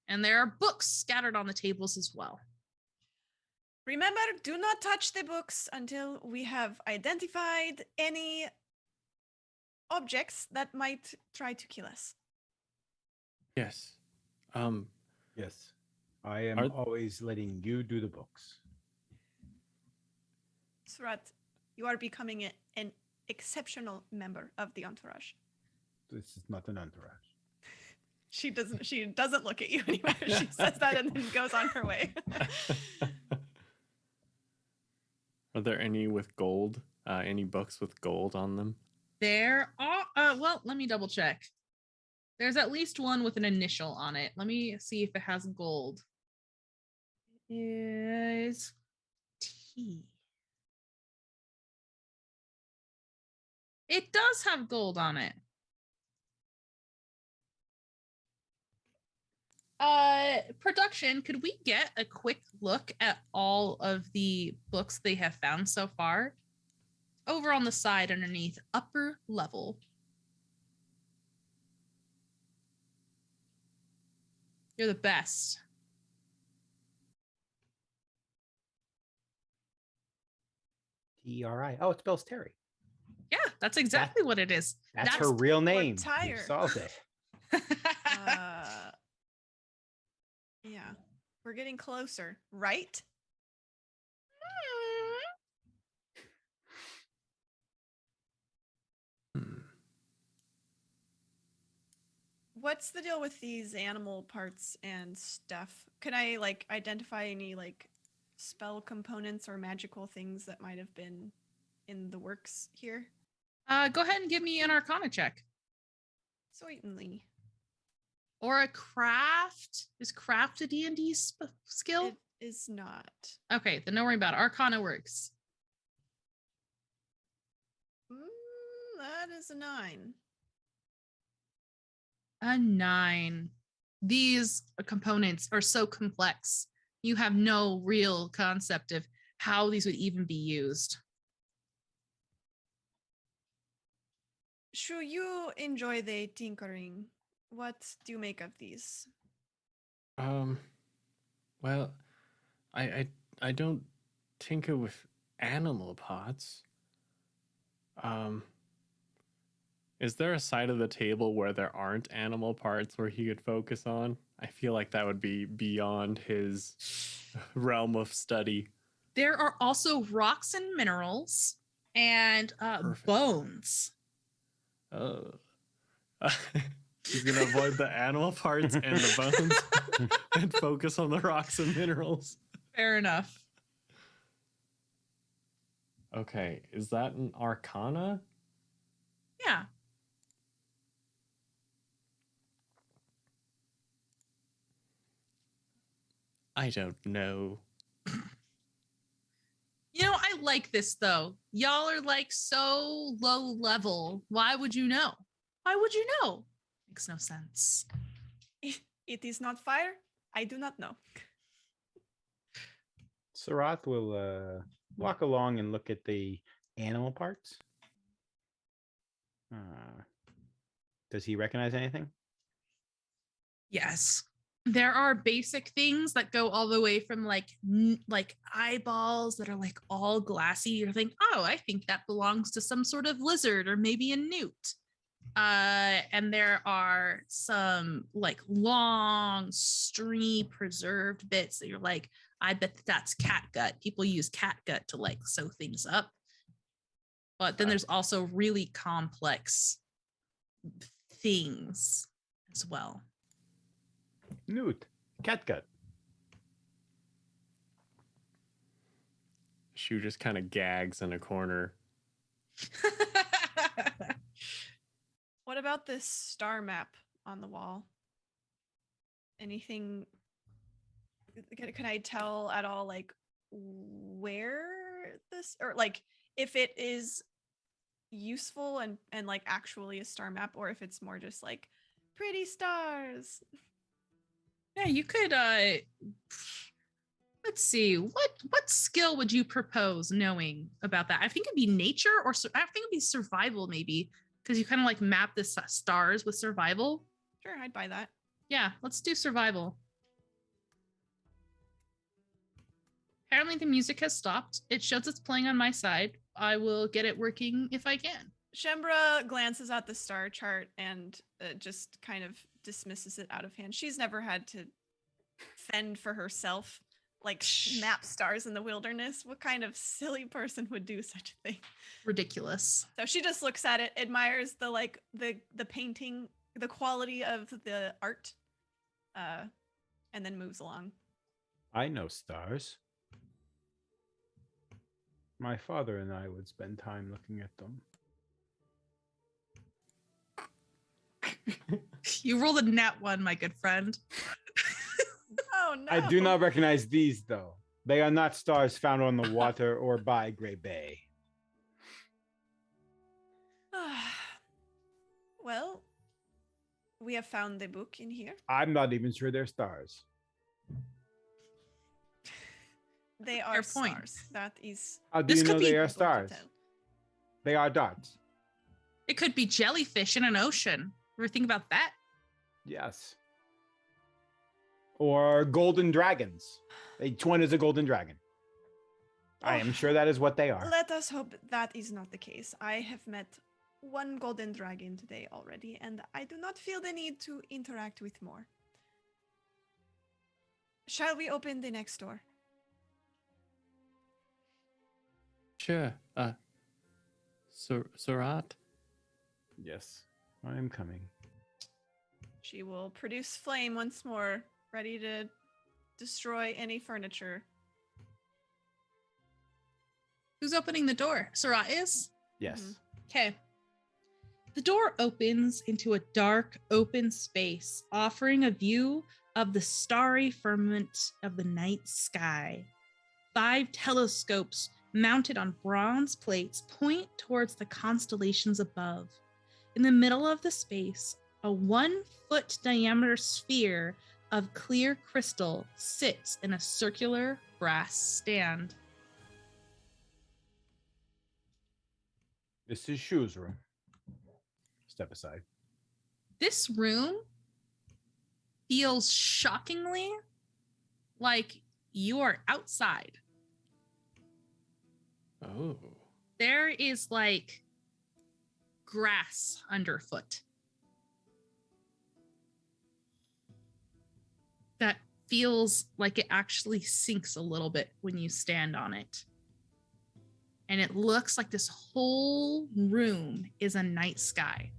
And there are books scattered on the tables as well. Remember, do not touch the books until we have identified any objects that might try to kill us. Yes. Yes. I am Are- always letting you do the books. Surat, you are becoming an exceptional member of the entourage. This is not an entourage. She doesn't look at you anymore. She says that and then goes on her way. Are there any with gold? Any books with gold on them? There are, well, let me double check. There's at least one with an initial on it. Let me see if it has gold. It is T. It does have gold on it. Production, could we get a quick look at all of the books they have found so far? Over on the side underneath upper level. You're the best. T-E-R-I. Oh, it spells Terry. Yeah, that's exactly what it is. That's her real name. You tired. solved it. Yeah, we're getting closer, right? Hmm. What's the deal with these animal parts and stuff? Can I like identify any like spell components or magical things that might have been in the works here? Go ahead and give me an Arcana check. Certainly. Or a craft. Is craft a D&D skill? It is not. Okay, then don't worry about it. Arcana works. That is a 9. A 9. These components are so complex. You have no real concept of how these would even be used. Sure, you enjoy the tinkering. What do you make of these? Well, I don't tinker with animal parts. Is there a side of the table where there aren't animal parts where he could focus on? I feel like that would be beyond his realm of study. There are also rocks and minerals and Perfect. bones. Oh. He's gonna avoid the animal parts and the bones and focus on the rocks and minerals. Fair enough. Okay, is that an Arcana? Yeah. I don't know. You know, I like this though. Y'all are like so low level. Why would you know? Why would you know? Makes no sense. It is not fire? I do not know. Sarath will walk along and look at the animal parts. Does he recognize anything? Yes. There are basic things that go all the way from like eyeballs that are like all glassy. You're thinking, oh, I think that belongs to some sort of lizard or maybe a newt. And there are some like long, stringy, preserved bits that you're like, I bet that's cat gut. People use cat gut to like sew things up. But then there's also really complex things as well. Newt, catgut. Shu just kind of gags in a corner. What about this star map on the wall? Anything? Can I tell at all, like, where this, or like if it is useful and like actually a star map, or if it's more just like pretty stars? Yeah, you could let's see, what skill would you propose knowing about that? I think it'd be nature, or I think it'd be survival maybe, because you kind of like map the stars with survival. Sure, I'd buy that. Yeah, let's do survival. Apparently the music has stopped. It shows it's playing on my side. I will get it working if I can. Shembra glances at the star chart and just kind of dismisses it out of hand. She's never had to fend for herself, like map stars in the wilderness. What kind of silly person would do such a thing? Ridiculous. So she just looks at it, admires the painting, the quality of the art, and then moves along. I know stars. My father and I would spend time looking at them. You rolled a nat 1, my good friend. Oh no. I do not recognize these, though. They are not stars found on the water or by Grey Bay. Well, we have found the book in here. I'm not even sure they're stars. They are Fair point. stars. That is. How do This you could know be they are able to stars? tell. They are dots. It could be jellyfish in an ocean. Ever think about that? Yes. Or golden dragons. Each one is a golden dragon. I am sure that is what they are. Let us hope that is not the case. I have met one golden dragon today already, and I do not feel the need to interact with more. Shall we open the next door? Sure. Surat? Yes, I am coming. She will produce flame once more, ready to destroy any furniture. Who's opening the door? Sarat is? Yes. Okay. The door opens into a dark, open space, offering a view of the starry firmament of the night sky. 5 telescopes mounted on bronze plates point towards the constellations above. In the middle of the space, a 1-foot diameter sphere of clear crystal sits in a circular brass stand. This is Shu's room. Step aside. This room feels shockingly like you are outside. Oh. There is like grass underfoot that feels like it actually sinks a little bit when you stand on it. And it looks like this whole room is a night sky.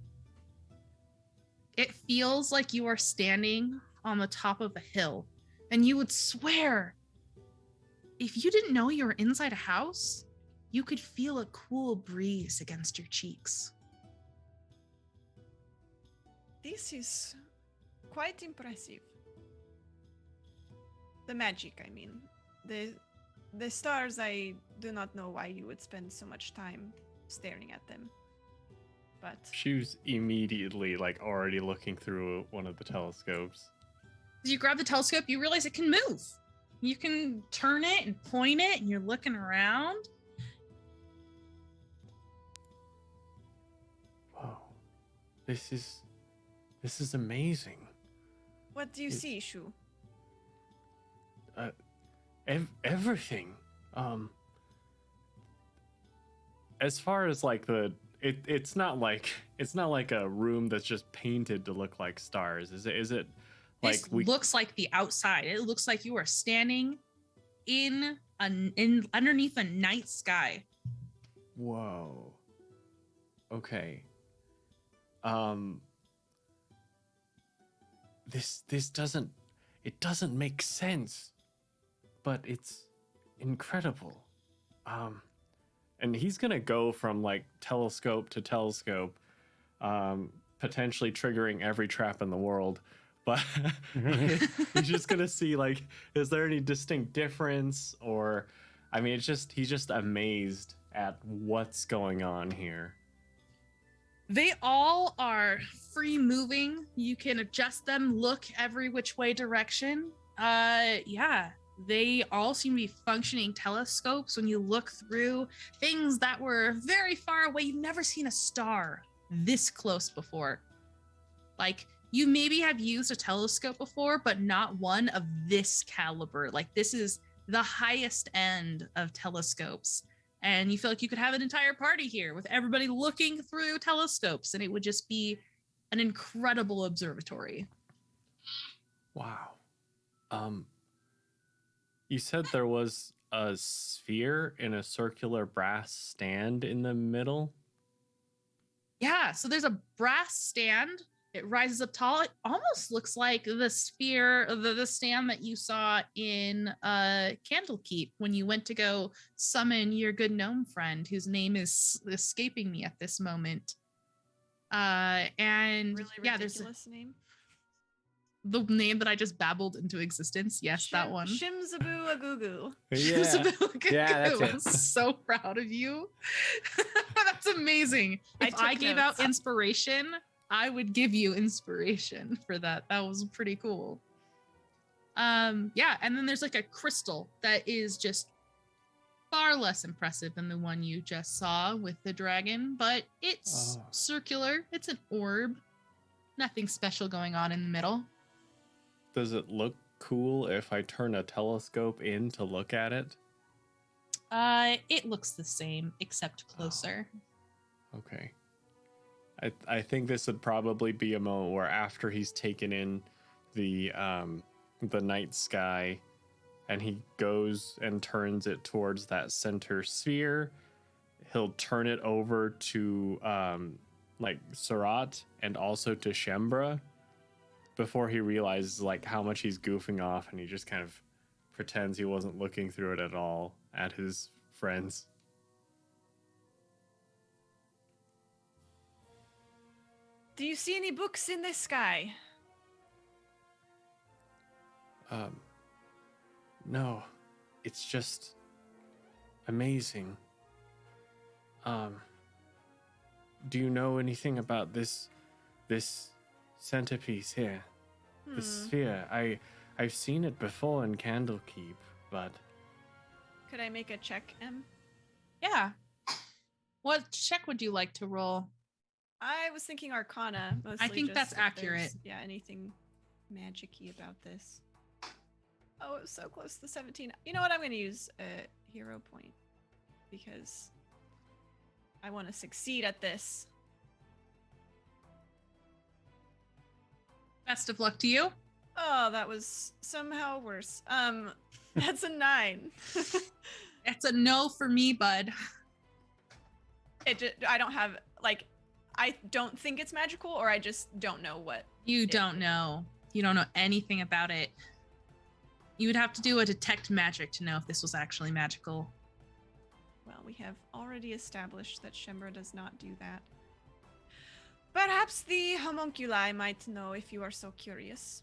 It feels like you are standing on the top of a hill, and you would swear if you didn't know you were inside a house, you could feel a cool breeze against your cheeks. This is quite impressive. The magic, I mean. The stars, I do not know why you would spend so much time staring at them. But She was immediately like already looking through one of the telescopes. As you grab the telescope, you realize it can move. You can turn it and point it, and you're looking around. Whoa. This is amazing. what do you see, Shu? Everything. As far as like it's not like a room that's just painted to look like stars. Is it like This looks like the outside. It looks like you are standing in underneath a night sky. Whoa. Okay. This doesn't make sense, but it's incredible. And he's gonna go from like telescope to telescope, potentially triggering every trap in the world. But he's just gonna see like, is there any distinct difference? Or, I mean, he's just amazed at what's going on here. They all are free moving. You can adjust them, look every which way direction. Yeah, they all seem to be functioning telescopes. When you look through things that were very far away, you've never seen a star this close before. Like, you maybe have used a telescope before, but not one of this caliber. Like, this is the highest end of telescopes. And you feel like you could have an entire party here with everybody looking through telescopes, and it would just be an incredible observatory. Wow. You said there was a sphere in a circular brass stand in the middle? Yeah, so there's a brass stand. It rises up tall. It almost looks like the sphere, the stand that you saw in Candlekeep when you went to go summon your good gnome friend, whose name is escaping me at this moment. And Really yeah, there's ridiculous name. the name that I just babbled into existence. Yes, that one. Shimzaboo Agugu. Yeah, that's it. I'm so proud of you. That's amazing. I If took I gave out notes. inspiration, I would give you inspiration for that. That was pretty cool. Yeah, and then there's like a crystal that is just far less impressive than the one you just saw with the dragon, but it's circular. It's an orb. Nothing special going on in the middle. Does it look cool if I turn a telescope in to look at it? It looks the same except closer. Okay. I think this would probably be a moment where after he's taken in the night sky and he goes and turns it towards that center sphere, he'll turn it over to like Surat and also to Shembra before he realizes like how much he's goofing off, and he just kind of pretends he wasn't looking through it at all at his friends. Do you see any books in this sky? No, it's just amazing. Do you know anything about this centerpiece here? This sphere? I've seen it before in Candlekeep, but Could I make a check, Em? Yeah. What check would you like to roll? I was thinking Arcana mostly. I think that's just if accurate. there's, yeah, anything magic-y about this. Oh, it was so close to the 17. You know what? I'm going to use a hero point because I want to succeed at this. Best of luck to you. Oh, that was somehow worse. That's a 9. It's a no for me, bud. I don't have, like, I don't think it's magical, or I just don't know what. You don't know. You don't know anything about it. You would have to do a detect magic to know if this was actually magical. Well, we have already established that Shembra does not do that. Perhaps the homunculi might know if you are so curious.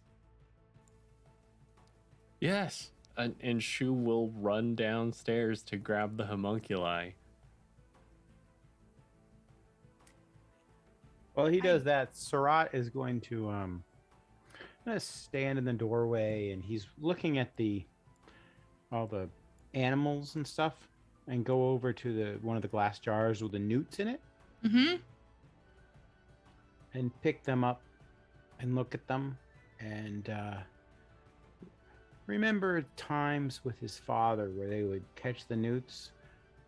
yes. And Shu will run downstairs to grab the homunculi. While he does that, Surat is going to stand in the doorway, and he's looking at all the animals and stuff, and go over to one of the glass jars with the newts in it, Mm-hmm. and pick them up and look at them, and remember times with his father where they would catch the newts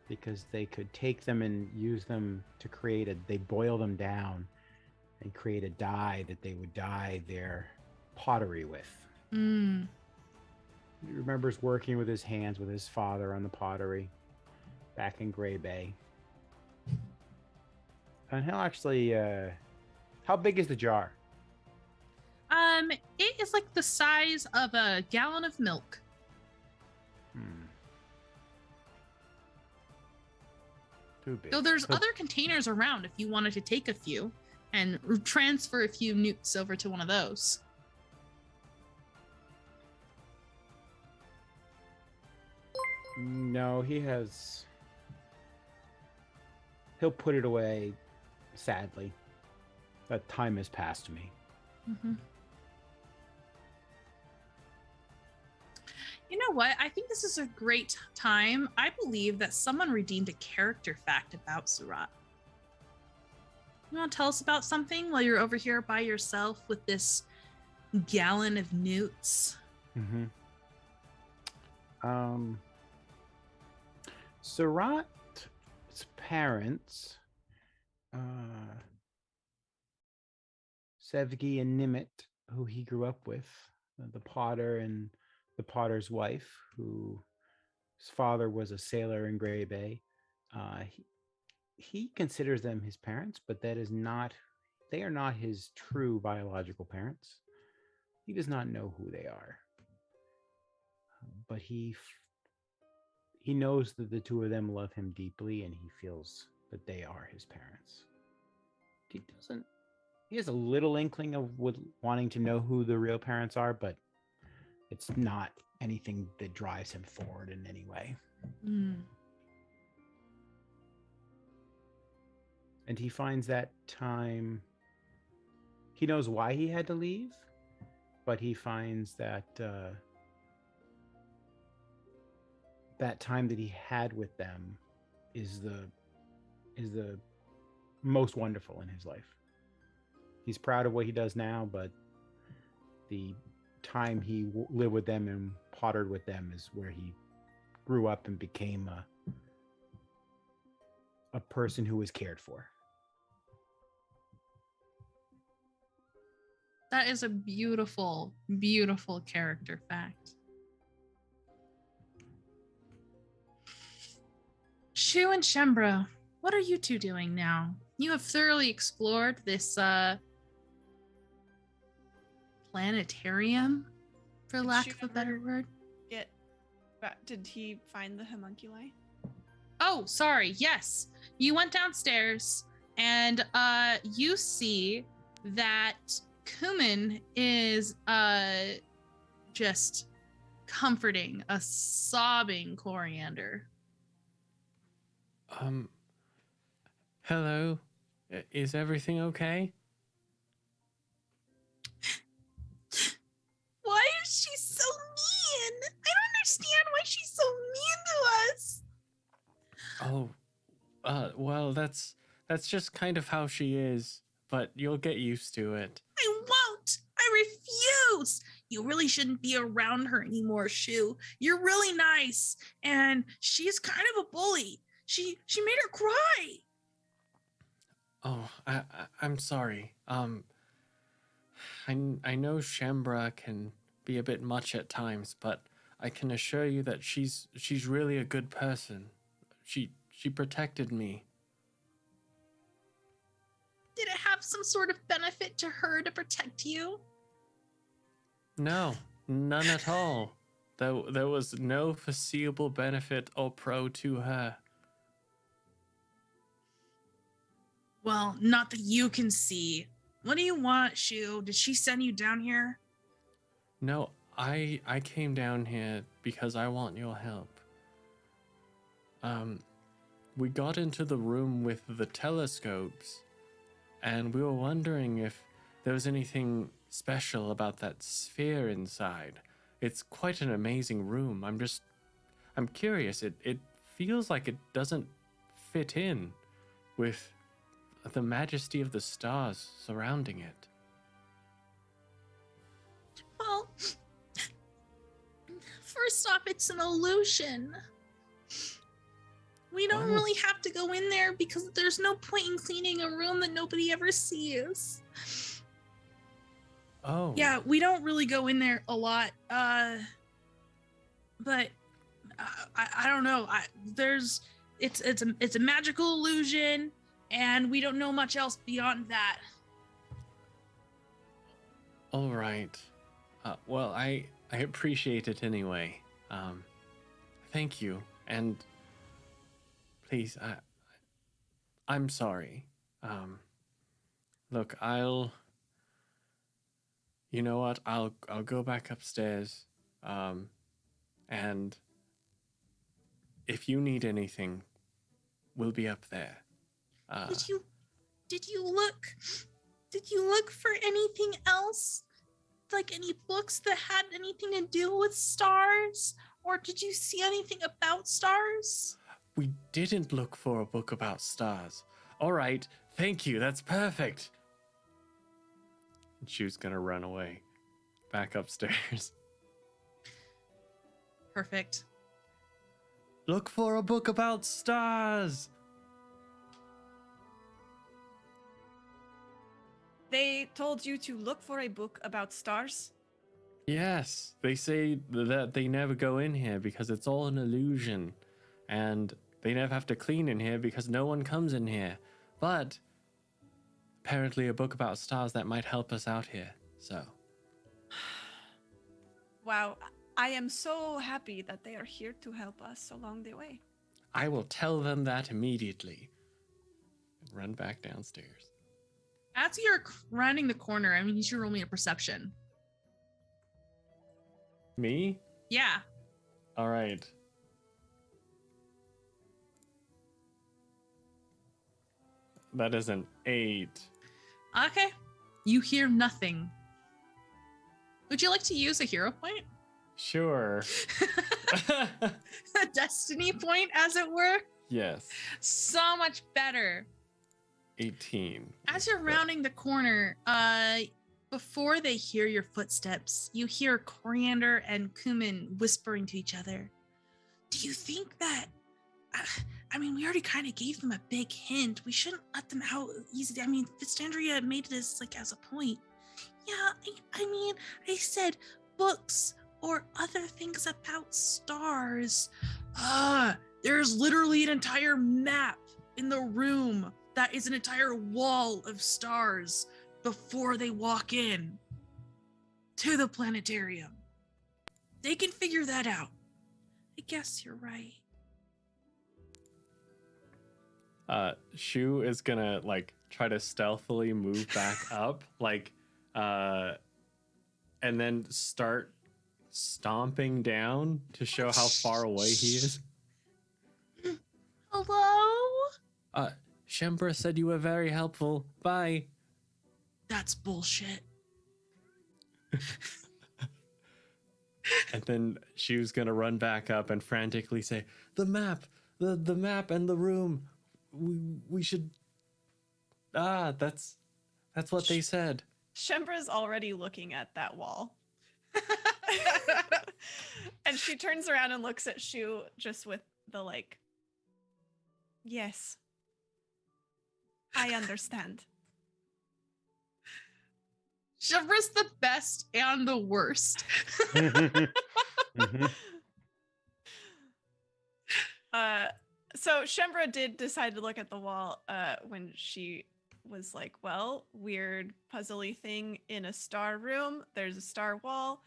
because they could take them and use them to they boil them down and create a dye that they would dye their pottery with. Mm. He remembers working with his hands with his father on the pottery back in Gray Bay. And he'll actually, how big is the jar? It is like the size of a gallon of milk. Too big. So there's other containers around if you wanted to take a few and transfer a few newts over to one of those. No, he'll put it away, sadly. That time has passed me. Mm-hmm. You know what? I think this is a great time. I believe that someone redeemed a character fact about Surat. You want to tell us about something while you're over here by yourself with this gallon of newts? Mm-hmm. Surat's parents, Sevgi and Nimet, who he grew up with, the potter and the potter's wife, whose father was a sailor in Gray Bay. He considers them his parents, but they are not his true biological parents. He does not know who they are. But he knows that the two of them love him deeply, and he feels that they are his parents. He has a little inkling of wanting to know who the real parents are, but it's not anything that drives him forward in any way. Mm. And he finds that time, he knows why he had to leave, but he finds that that time that he had with them is the most wonderful in his life. He's proud of what he does now, but the time he lived with them and pottered with them is where he grew up and became a person who was cared for. That is a beautiful, beautiful character fact. Shu and Shembra, what are you two doing now? You have thoroughly explored this planetarium, for Did lack she of a better ever- word. Did he find the homunculi? Oh, sorry. Yes. You went downstairs and you see that Kumin is just comforting a sobbing Coriander. Hello. Is everything okay? Why is she so mean? I don't understand why she's so mean to us. Oh, well, that's just kind of how she is, but you'll get used to it. I won't. I refuse. You really shouldn't be around her anymore, Shu. You're really nice, and she's kind of a bully. She made her cry. Oh, I'm sorry. I know Shambra can be a bit much at times, but I can assure you that she's really a good person. She protected me. Did it have some sort of benefit to her to protect you? No, none at all. There was no foreseeable benefit or pro to her. Well, not that you can see. What do you want, Shu? Did she send you down here? No, I came down here because I want your help. We got into the room with the telescopes, and we were wondering if there was anything special about that sphere inside. It's quite an amazing room. I'm curious. It feels like it doesn't fit in with the majesty of the stars surrounding it. Well, first off, it's an illusion. We don't Oh. really have to go in there because there's no point in cleaning a room that nobody ever sees. Oh. Yeah, we don't really go in there a lot. But I don't know. It's a magical illusion, and we don't know much else beyond that. All right. Well, I appreciate it anyway. Thank you. And please, I'm sorry. Look, you know what? I'll go back upstairs. And if you need anything, we'll be up there. Did you look for anything else? Like any books that had anything to do with stars? Or did you see anything about stars? We didn't look for a book about stars. All right, thank you. That's perfect. And she was gonna run away, back upstairs. Perfect. Look for a book about stars. They told you to look for a book about stars? Yes, they say that they never go in here because it's all an illusion, and they never have to clean in here because no one comes in here. But apparently a book about stars that might help us out here. So Wow, I am so happy that they are here to help us along the way. I will tell them that immediately. And run back downstairs. As you're rounding the corner, I mean, you should roll me a perception. Me? Yeah. All right. That is an 8. Okay. You hear nothing. Would you like to use a hero point? Sure. A destiny point, as it were? Yes. So much better. 18. As you're rounding the corner, before they hear your footsteps, you hear Coriander and Kumin whispering to each other. Do you think that... I mean, we already kind of gave them a big hint. We shouldn't let them out easily. I mean, Fitzandria made this like as a point. Yeah, I mean, I said books or other things about stars. There's literally an entire map in the room that is an entire wall of stars before they walk in. to the planetarium. They can figure that out. I guess you're right. Shu is gonna like try to stealthily move back up, like, and then start stomping down to show how far away he is. Hello? Shembra said you were very helpful. Bye. That's bullshit. And then she was gonna run back up and frantically say, "The map, the map and the room. We should." That's what they said. Shembra's already looking at that wall. And she turns around and looks at Shu just with the like, yes, I understand. Shivra's the best and the worst. Mhm. So Shembra did decide to look at the wall when she was like, well, weird puzzly thing in a star room. There's a star wall,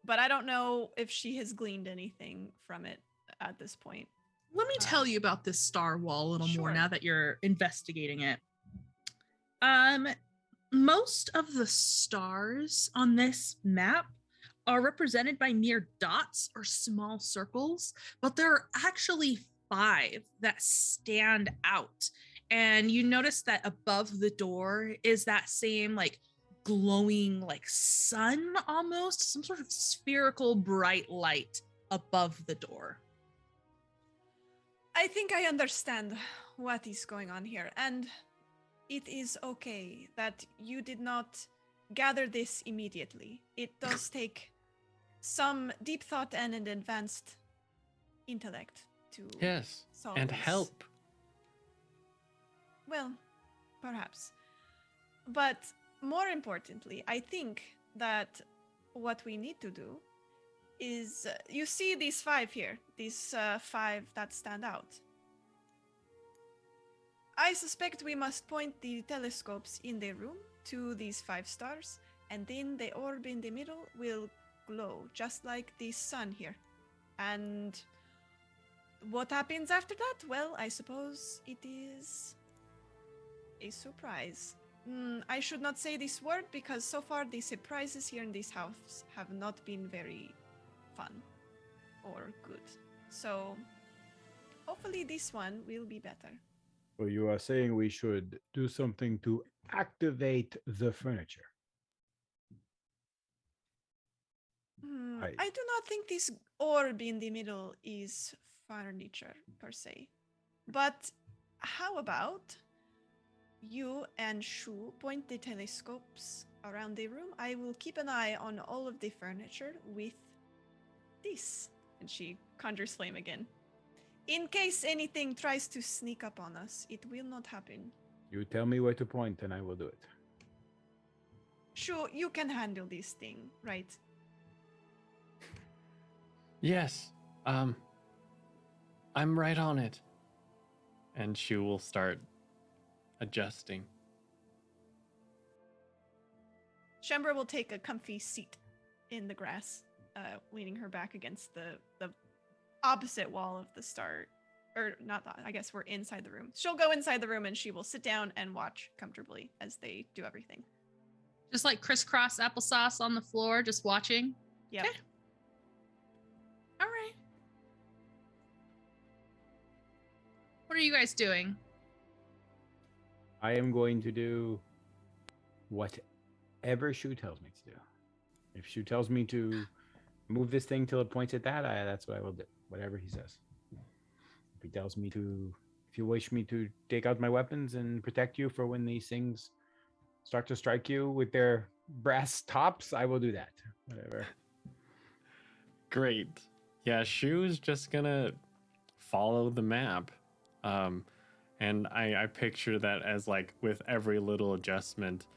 but I don't know if she has gleaned anything from it at this point. Let me tell you about this star wall a little more Sure. now that you're investigating it. Most of the stars on this map are represented by mere dots or small circles, but there are actually 5 that stand out. And you notice that above the door is that same like glowing like sun, almost some sort of spherical bright light above the door. I think I understand what is going on here, and it is okay that you did not gather this immediately. It does take some deep thought and an advanced intellect to Yes, solve and this. help. Well, perhaps. But more importantly, I think that what we need to do is, you see these 5 here, these 5 that stand out. I suspect we must point the telescopes in the room to these 5 stars, and then the orb in the middle will glow, just like the sun here. And what happens after that? Well, I suppose it is a surprise. I should not say this word because so far the surprises here in this house have not been very fun or good. So hopefully this one will be better. Well, you are saying we should do something to activate the furniture. I do not think this orb in the middle is furniture per se. But how about you and Shu point the telescopes around the room? I will keep an eye on all of the furniture with this. And she conjures flame again. In case anything tries to sneak up on us, it will not happen. You tell me where to point and I will do it. Shu, you can handle this thing, right? Yes. I'm right on it. And Shu will start adjusting. Shembra will take a comfy seat in the grass, leaning her back against the opposite wall of the star. Or not that, I guess we're inside the room. She'll go inside the room and she will sit down and watch comfortably as they do everything. Just like crisscross applesauce on the floor, just watching. Yep. Okay. All right. What are you guys doing? I am going to do whatever Shu tells me to do. If Shu tells me to move this thing till it points at that, that's what I will do. Whatever he says. If he tells me to, if you wish me to take out my weapons and protect you for when these things start to strike you with their brass tops, I will do that. Whatever. Great. Yeah, Shu's just gonna follow the map. And I picture that as like with every little adjustment,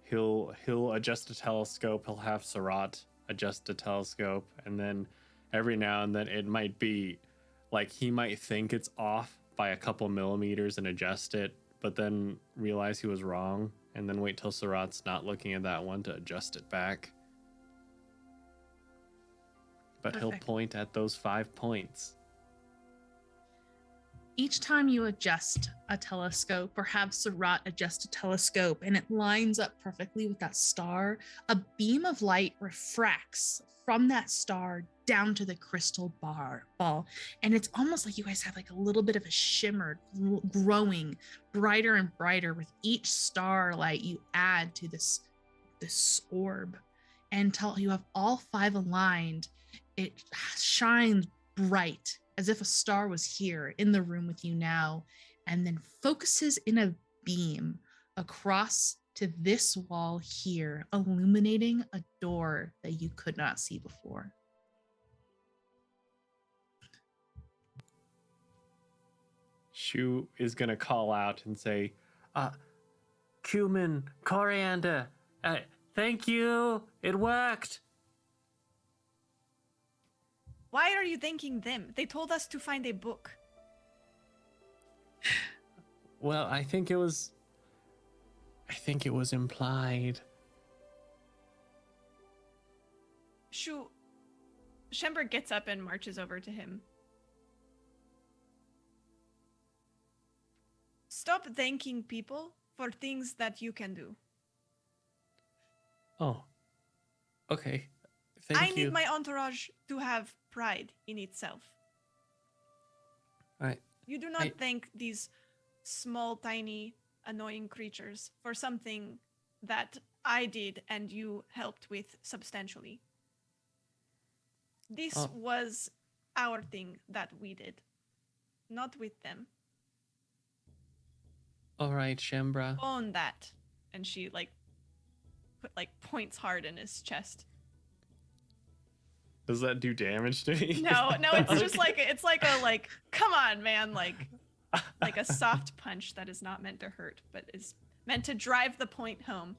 he'll adjust a telescope, he'll have Sarat adjust a telescope, and then every now and then it might be like he might think it's off by a couple millimeters and adjust it, but then realize he was wrong, and then wait till Sarat's not looking at that one to adjust it back. but he'll Perfect. point at those 5 points. Each time you adjust a telescope or have Surratt adjust a telescope and it lines up perfectly with that star, a beam of light refracts from that star down to the crystal ball. And it's almost like you guys have like a little bit of a shimmer growing brighter and brighter with each starlight you add to this orb. And until you have all 5 aligned, it shines bright as if a star was here in the room with you now, and then focuses in a beam across to this wall here, illuminating a door that you could not see before. Shu is going to call out and say, cumin, coriander, thank you, it worked. Why are you thanking them? They told us to find a book. Well, I think it was implied. Shember gets up and marches over to him. Stop thanking people for things that you can do. Oh, okay. Thank I you. need my entourage to have pride in itself. You do not thank these small, tiny, annoying creatures for something that I did and you helped with substantially. This was our thing that we did, not with them. All right, Shembra. Own that. And she points hard in his chest. Does that do damage to me? No, it's just come on, man, like a soft punch that is not meant to hurt, but is meant to drive the point home.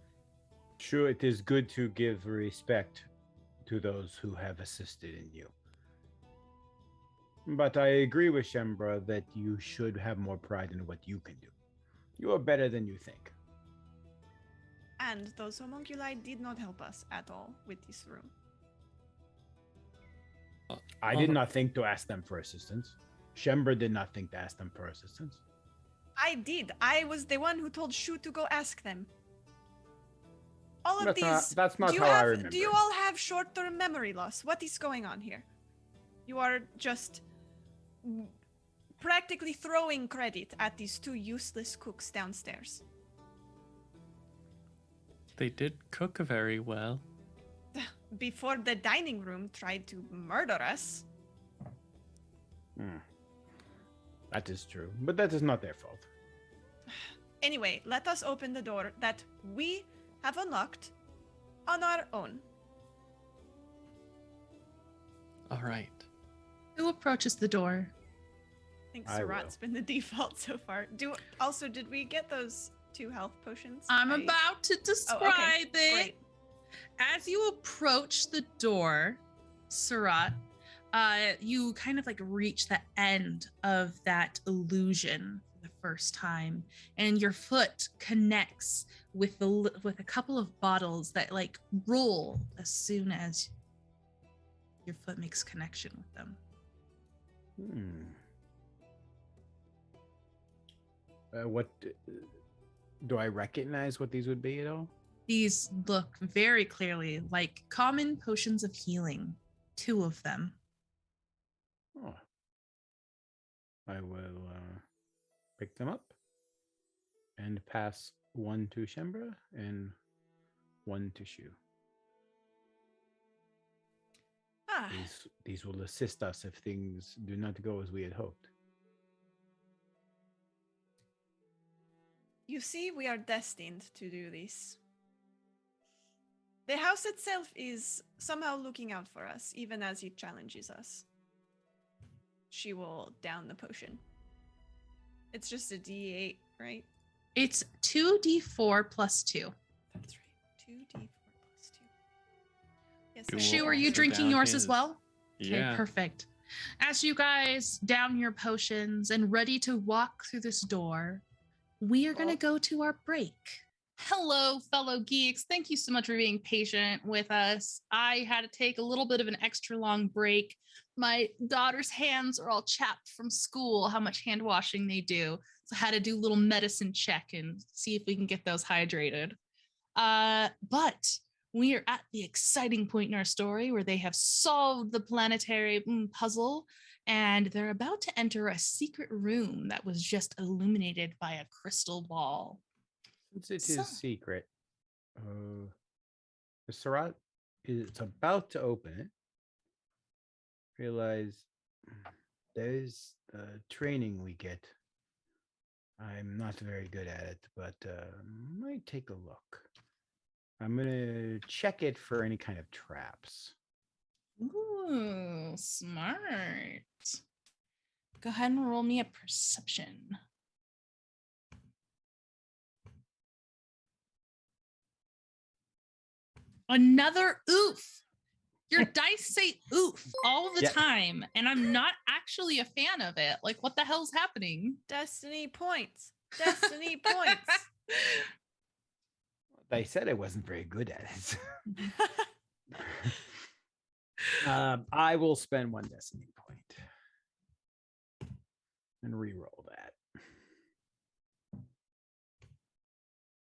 True, it is good to give respect to those who have assisted in you. But I agree with Shembra that you should have more pride in what you can do. You are better than you think. And those homunculi did not help us at all with this room. I did not think to ask them for assistance. Shembra did not think to ask them for assistance. I did. I was the one who told Shu to go ask them. All of That's not how I remember. Do you all have short-term memory loss? What is going on here? You are just practically throwing credit at these 2 useless cooks downstairs. They did cook very well. Before the dining room tried to murder us. That is true, but that is not their fault. Anyway, let us open the door that we have unlocked on our own. All right. Who approaches the door? I think I Surratt's been the default so far. Did we get those 2 health potions? I'm about to describe it. Great. As you approach the door, Surratt, you kind of reach the end of that illusion for the first time, and your foot connects with a couple of bottles that roll as soon as your foot makes connection with them. What do I recognize what these would be at all? These look very clearly like common potions of healing. 2 of them. Oh. I will pick them up and pass 1 to Shembra and 1 to Shu. These will assist us if things do not go as we had hoped. You see, we are destined to do this. The house itself is somehow looking out for us, even as it challenges us. She will down the potion. It's just a D8, right? It's 2d4 plus 2. That's right. 2d4 plus 2. Yes, You Shu, will are you also drinking down yours as his. well? Yeah. Okay, perfect. As you guys down your potions and ready to walk through this door, we are going to go to our break. Hello, fellow geeks. Thank you so much for being patient with us. I had to take a little bit of an extra long break. My daughter's hands are all chapped from school, how much hand washing they do. So I had to do a little medicine check and see if we can get those hydrated. But we are at the exciting point in our story where they have solved the planetary puzzle and they're about to enter a secret room that was just illuminated by a crystal ball. Since it So- is secret, the Surratt is about to open it. Realize there's the training we get. I'm not very good at it, but might take a look. I'm gonna check it for any kind of traps. Ooh, smart. Go ahead and roll me a perception. Another oof. Your dice say oof all the Yeah. time, and I'm not actually a fan of it. Like, what the hell's happening? Destiny points. Destiny points. I said I wasn't very good at it. I will spend 1 destiny point and re-roll that.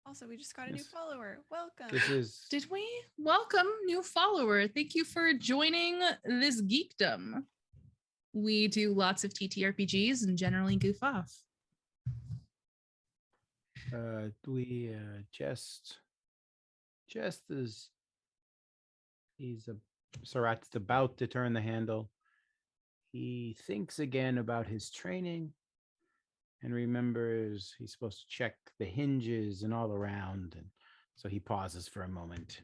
Also, we just got a new Yes. follower. Welcome. This is Did we? Welcome, new follower. Thank you for joining this geekdom. We do lots of TTRPGs and generally goof off. we just as Surratt's about to turn the handle, he thinks again about his training and remembers he's supposed to check the hinges and all around, and so he pauses for a moment.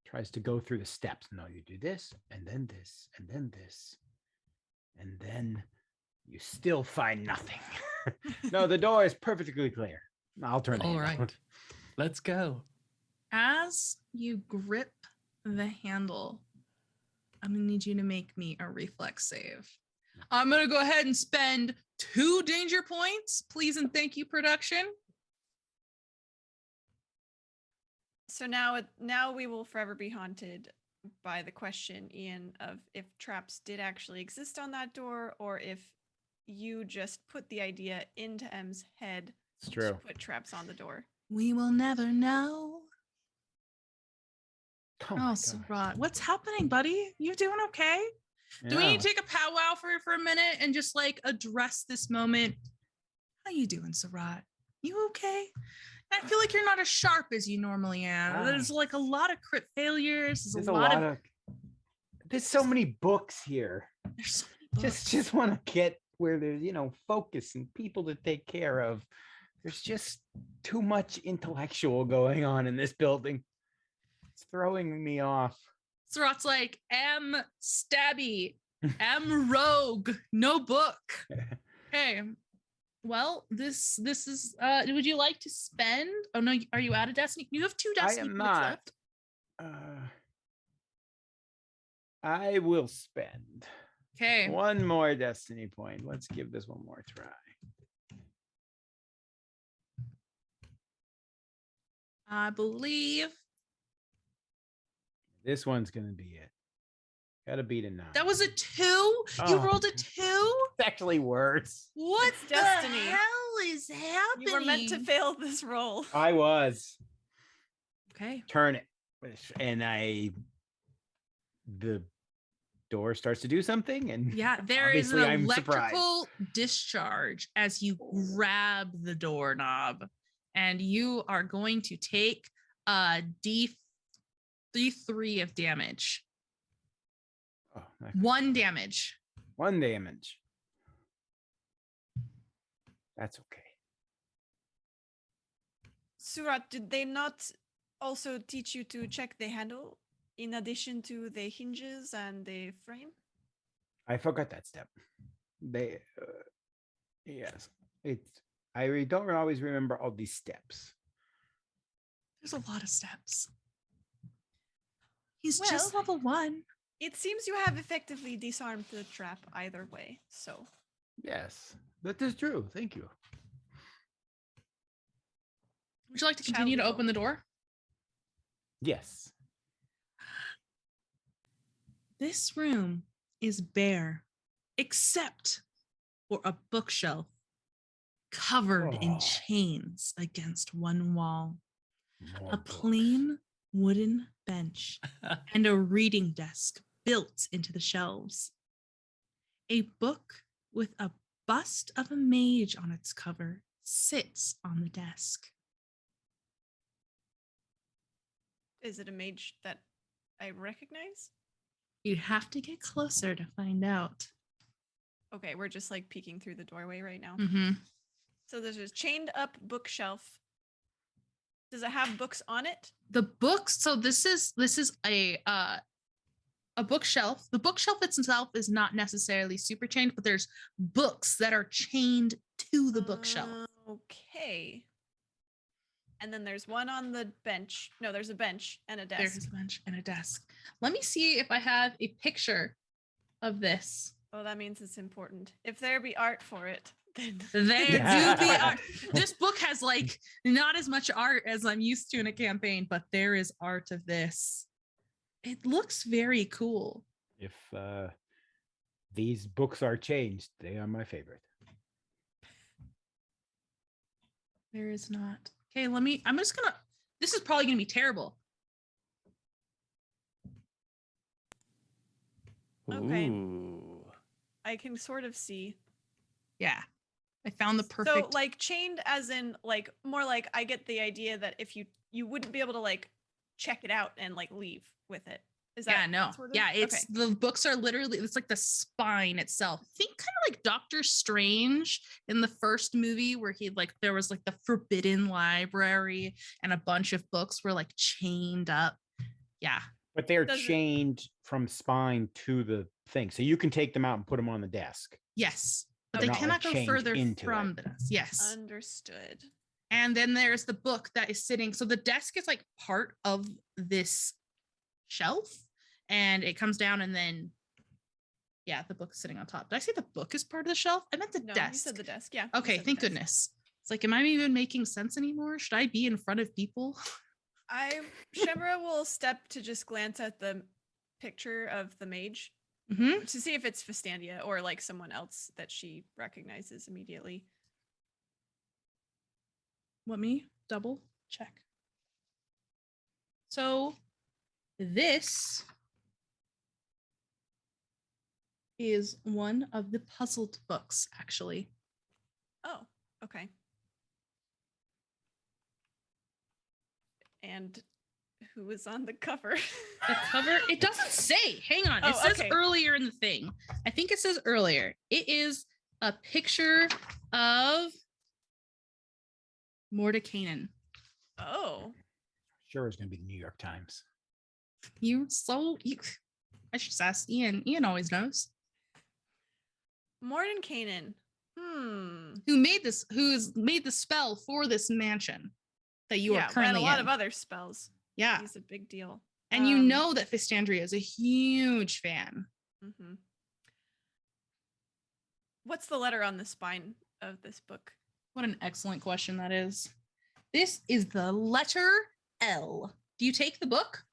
Tries to go through the steps. No, you do this, and then this, and then this, and then you still find nothing. No, the door is perfectly clear. I'll turn the All handle. right, let's go. As you grip the handle, I'm gonna need you to make me a reflex save. I'm gonna go ahead and spend 2 danger points, please and thank you, production. So now we will forever be haunted by the question, Ian, of if traps did actually exist on that door, or if you just put the idea into M's head It's to true. put traps on the door. We will never know. Oh, my Oh, God. Surratt, what's happening, buddy? You doing okay? Do we need to Yeah. take a powwow for a minute and just like address this moment? How you doing, Surratt? You okay? I feel like you're not as sharp as you normally are. There's like a lot of crit failures. There's a lot of there's so many books here. there's so many books. Just want to get where there's focus and people to take care of. There's just too much intellectual going on in this building. It's throwing me off. Surratt's like M stabby, M rogue, no book. Okay. Well, this is would you like to spend? Oh no, are you out of destiny? You have 2 I destiny am points not. left. I will spend Okay. 1 more destiny point. Let's give this one more try. I believe This one's gonna be it. Gotta beat a 9. that was a 2. You Oh. rolled a 2. It's actually worse. What It's the destiny. hell is happening? You were meant to fail this roll. I was. Okay. Turn it. And the door starts to do something. And Yeah, there is an obviously I'm surprised. electrical discharge as you grab the doorknob, and you are going to take a D3 of damage. Oh, my 1 damage. 1 damage. That's okay. Surratt, did they not also teach you to check the handle in addition to the hinges and the frame? I forgot that step. They, yes, I don't always remember all these steps. There's a lot of steps. He's just Well- level 1. It seems you have effectively disarmed the trap either way. So Yes, that is true. Thank you. Would you like to Shall continue we to go? open the door? Yes. This room is bare, except for a bookshelf covered in Oh. chains against one wall, More a books. plain wooden bench, and a reading desk built into the shelves. A book with a bust of a mage on its cover sits on the desk. Is it a mage that I recognize? You'd have to get closer to find out. Okay, we're just like peeking through the doorway right now. Mm-hmm. So there's a chained up bookshelf. Does it have books on it? The books. So this is a bookshelf. The bookshelf itself is not necessarily super chained, but there's books that are chained to the bookshelf. Okay. And then there's one on the bench. No, there's a bench and a desk. There's a bench and a desk. Let me see if I have a picture of this. Oh, that means it's important. If there be art for it, then There do be art. This book has like not as much art as I'm used to in a campaign, but there is art of this. It looks very cool. If these books are changed, they are my favorite. There is not. Okay, this is probably gonna be terrible. Okay. Ooh. I can sort of see. Yeah. I found the perfect. So like chained as in like more like I get the idea that if you wouldn't be able to like check it out and like leave with it. Is that yeah, no. sort of? Yeah, it's okay. the books are literally, it's like the spine itself. Think kind of like Doctor Strange in the first movie where there was like the forbidden library and a bunch of books were like chained up. Yeah. But they're Does it- chained from spine to the thing. So you can take them out and put them on the desk. Yes. But They're they not, cannot like, go chained further into from it. the desk. Yes. Understood. And then there's the book that is sitting. So the desk is like part of this shelf and it comes down and then, yeah, the book's sitting on top. Did I say the book is part of the shelf? I meant the No, desk. you said the desk. Yeah. you Okay, said the thank desk. goodness. It's like, am I even making sense anymore? Should I be in front of people? Shemra will step to just glance at the picture of the mage Mm-hmm. to see if it's Festandia or like someone else that she recognizes immediately. Let me double check. So this is one of the puzzled books, actually. Oh, okay. And who is on the cover? The cover, it doesn't say. Hang on. It Oh, says okay. earlier in the thing. I think it says earlier. It is a picture of Mordekainen. Oh, Sure, it's going to be the New York Times. I should just ask Ian. Ian always knows. Mordekainen. Who's made the spell for this mansion that you are and currently a lot in. of other spells. Yeah. He's a big deal. And you know that Fistandria is a huge fan. Mm-hmm. What's the letter on the spine of this book? What an excellent question that is. This is the letter L. Do you take the book?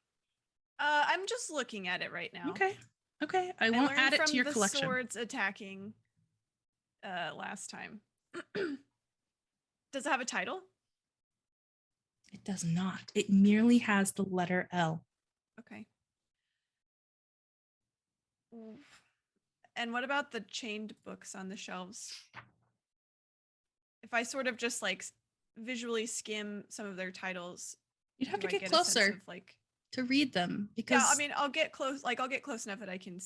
I'm just looking at it right now. Okay. I won't learned add it from to your the collection. Swords attacking last time. Does it have a title? It does not. It merely has the letter L. Okay. Oof. And what about the chained books on the shelves? If I sort of just like visually skim some of their titles, You'd have do to I get a sense closer of, like, to read them because yeah, I mean, I'll get close. Like, I'll get close enough that I can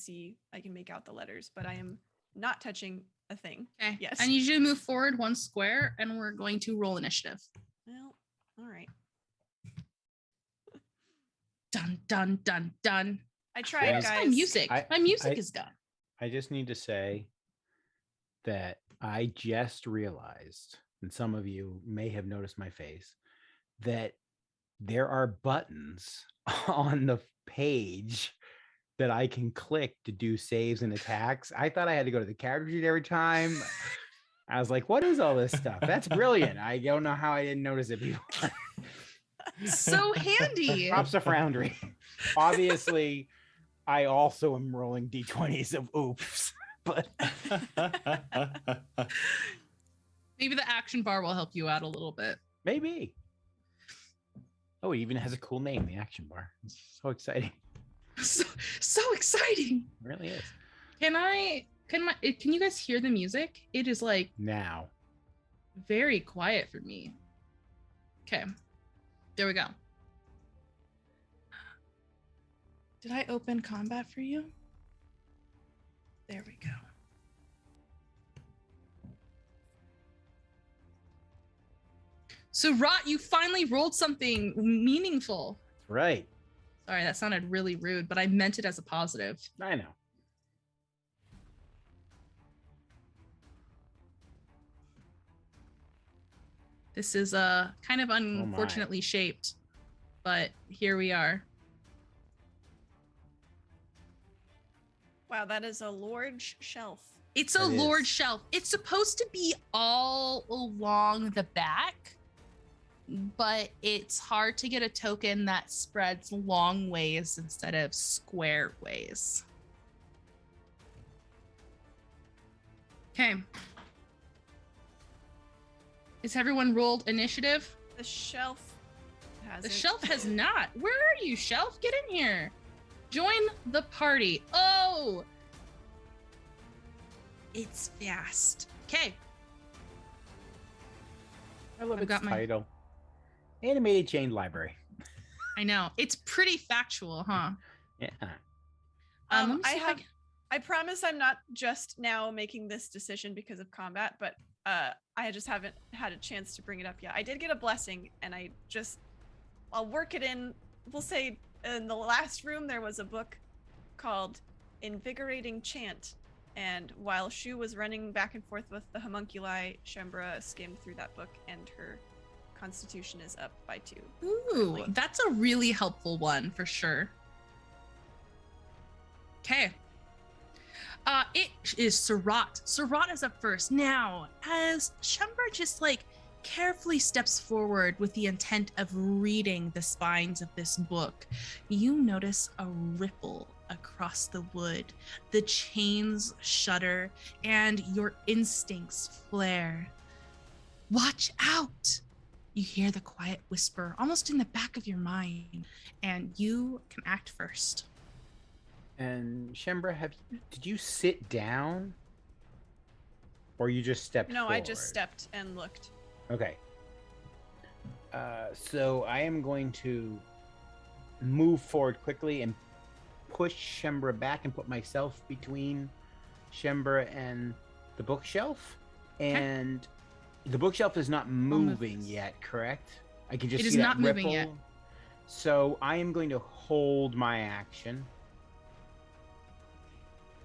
make out the letters, but I am not touching a thing. okay. Yes. I need you to move forward one square and we're going to roll initiative. Well, all right. Dun dun dun dun. I tried, Where's guys. my music? My music I- is done. I just need to say that I just realized, and some of you may have noticed my face, that there are buttons on the page that I can click to do saves and attacks. I thought I had to go to the character sheet every time. I was like, what is all this stuff? That's brilliant. I don't know how I didn't notice it before. So handy. Props to Foundry. Obviously, I also am rolling d20s of oops, but Maybe the action bar will help you out a little bit. maybe. Oh, it even has a cool name, the action bar. It's so exciting. So exciting. It really is. Can you guys hear the music? It is like Now. very quiet for me. Okay. There we go. Did I open combat for you? There we go. So Rot, you finally rolled something meaningful. That's right. Sorry, that sounded really rude, but I meant it as a positive. I know. This is kind of unfortunately shaped, but here we are. Wow, that is a large shelf. It's a lord shelf. It's supposed to be all along the back, but it's hard to get a token that spreads long ways instead of square ways. Okay. Is everyone rolled initiative? The shelf has The shelf has not. Where are you, shelf? Get in here. Join the party. Oh! It's fast. Okay. I love I've its got my- title. Animated Chain Library. I know. It's pretty factual, huh? Yeah. Let me see if I promise I'm not just now making this decision because of combat, but I just haven't had a chance to bring it up yet. I did get a blessing, and I'll work it in. We'll say in the last room there was a book called Invigorating Chant, and while Shu was running back and forth with the homunculi, Shembra skimmed through that book, and her constitution is up by 2. Ooh, that's a really helpful one for sure. Okay. It is Surat. Surat is up first. Now, as Shembra just carefully steps forward with the intent of reading the spines of this book, you notice a ripple across the wood. The chains shudder and your instincts flare. Watch out! You hear the quiet whisper almost in the back of your mind, and you can act first. And Shembra, did you sit down? Or you just stepped No, forward? I just stepped and looked. Okay. So I am going to move forward quickly and push Shembra back and put myself between Shembra and the bookshelf. And the bookshelf is not moving yet, correct? I can just It see is that not moving ripple. yet. So I am going to hold my action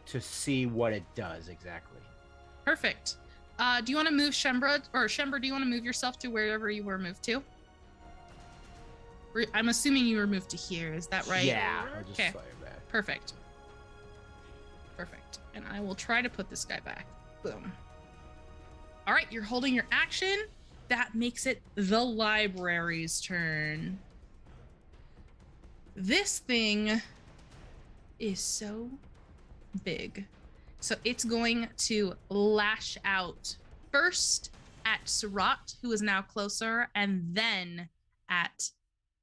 to see what it does exactly. Perfect. Do you want to move Shembra, or Shembra, do you want to move yourself to wherever you were moved to? I'm assuming you were moved to here. Is that right? Yeah. I'll just Okay. slide it back. Perfect. Perfect. And I will try to put this guy back. Boom. All right, you're holding your action. That makes it the library's turn. This thing is so big. So it's going to lash out first at Surat, who is now closer, and then at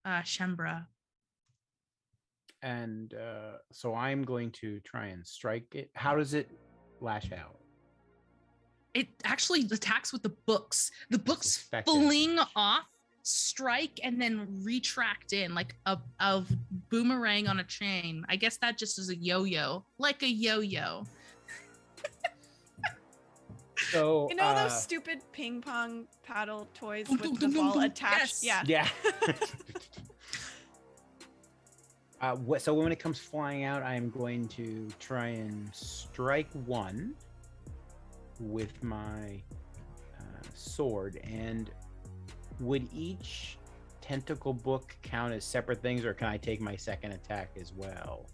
Shembra. And so I'm going to try and strike it. How does it lash out? It actually attacks with the books. The books Effective. fling off, strike, and then retract in like a boomerang on a chain. I guess that just is a yo-yo, like a yo-yo. So You know those stupid ping pong paddle toys with the ball attached? Yes. Yeah. Yeah. So when it comes flying out, I'm going to try and strike one with my sword. And would each tentacle book count as separate things, or can I take my second attack as well?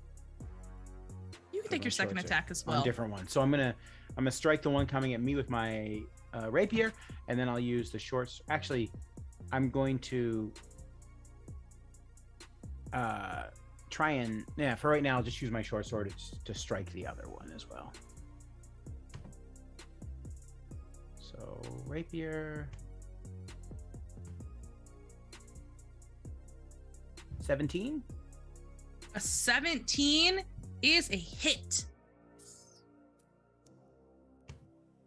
You can take your second attack as well. On different ones. So I'm gonna strike the one coming at me with my rapier, and then I'll use the short. Actually, I'm going to try and for right now I'll just use my short sword to strike the other one as well. So rapier. 17. A 17 is a hit.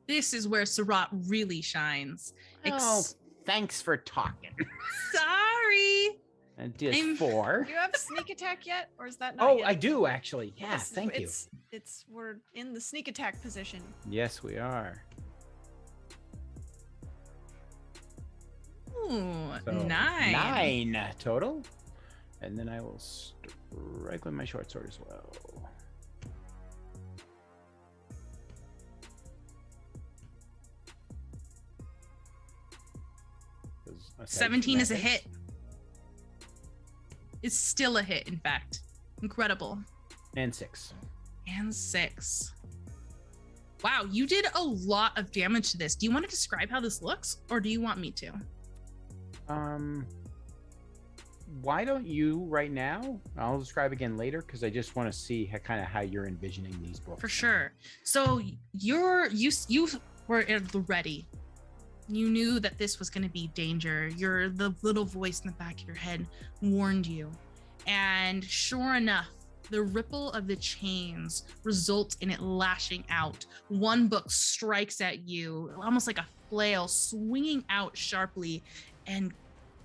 This is where Surratt really shines. Oh, thanks for talking. Sorry. And did 4. Do you have sneak attack yet, or is that not Oh, yet? I do actually. Yeah, This is- thank you. We're in the sneak attack position. Yes, we are. Ooh, So 9. 9 total. And then I will strike with my short sword as well. Aside from 17 is a that, hit. It's still a hit, in fact. Incredible. And 6. And 6. Wow, you did a lot of damage to this. Do you want to describe how this looks, or do you want me to? Why don't you right now? I'll describe again later because I just want to see how you're envisioning these books. For sure. So you were at the ready. You knew that this was going to be danger. The little voice in the back of your head warned you. And sure enough, the ripple of the chains results in it lashing out. One book strikes at you, almost like a flail, swinging out sharply, and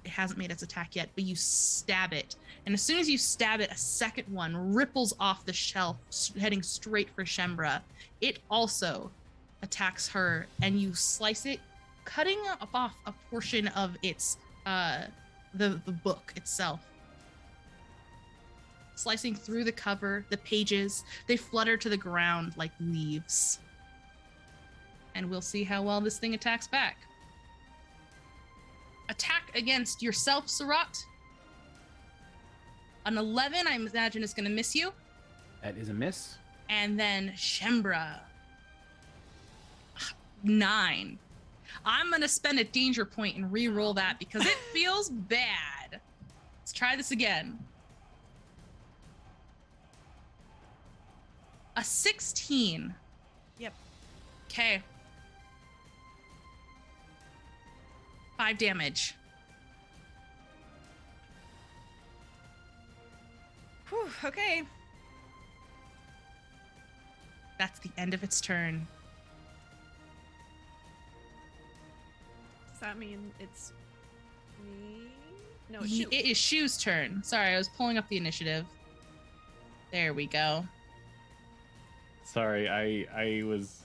it hasn't made its attack yet, but you stab it. And as soon as you stab it, a second one ripples off the shelf, heading straight for Shembra. It also attacks her, and you slice it, cutting off a portion of its the book itself. Slicing through the cover, the pages, they flutter to the ground like leaves. And we'll see how well this thing attacks back. Attack against yourself, Surratt. An 11, I imagine, is going to miss you. That is a miss. And then Shembra. 9. I'm going to spend a danger point and re-roll that because it feels bad. Let's try this again. A 16. Yep. Okay. 5 damage. Whew, okay. That's the end of its turn. Does that mean it's me? No, it's It you. is Shu's turn. Sorry, I was pulling up the initiative. There we go. Sorry, I was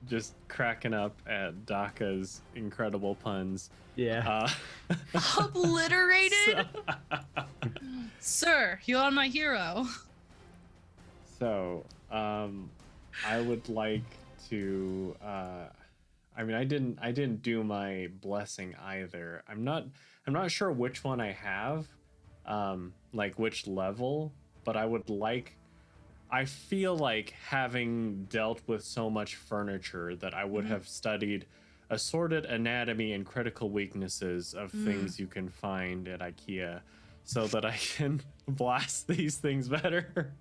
just cracking up at Daka's incredible puns. Yeah. Obliterated? Sir, you're my hero. So, I would like to. I mean, I didn't do my blessing either. I'm not sure which one I have, like which level, but I would like. I feel like having dealt with so much furniture that I would have studied assorted anatomy and critical weaknesses of things you can find at IKEA so that I can blast these things better.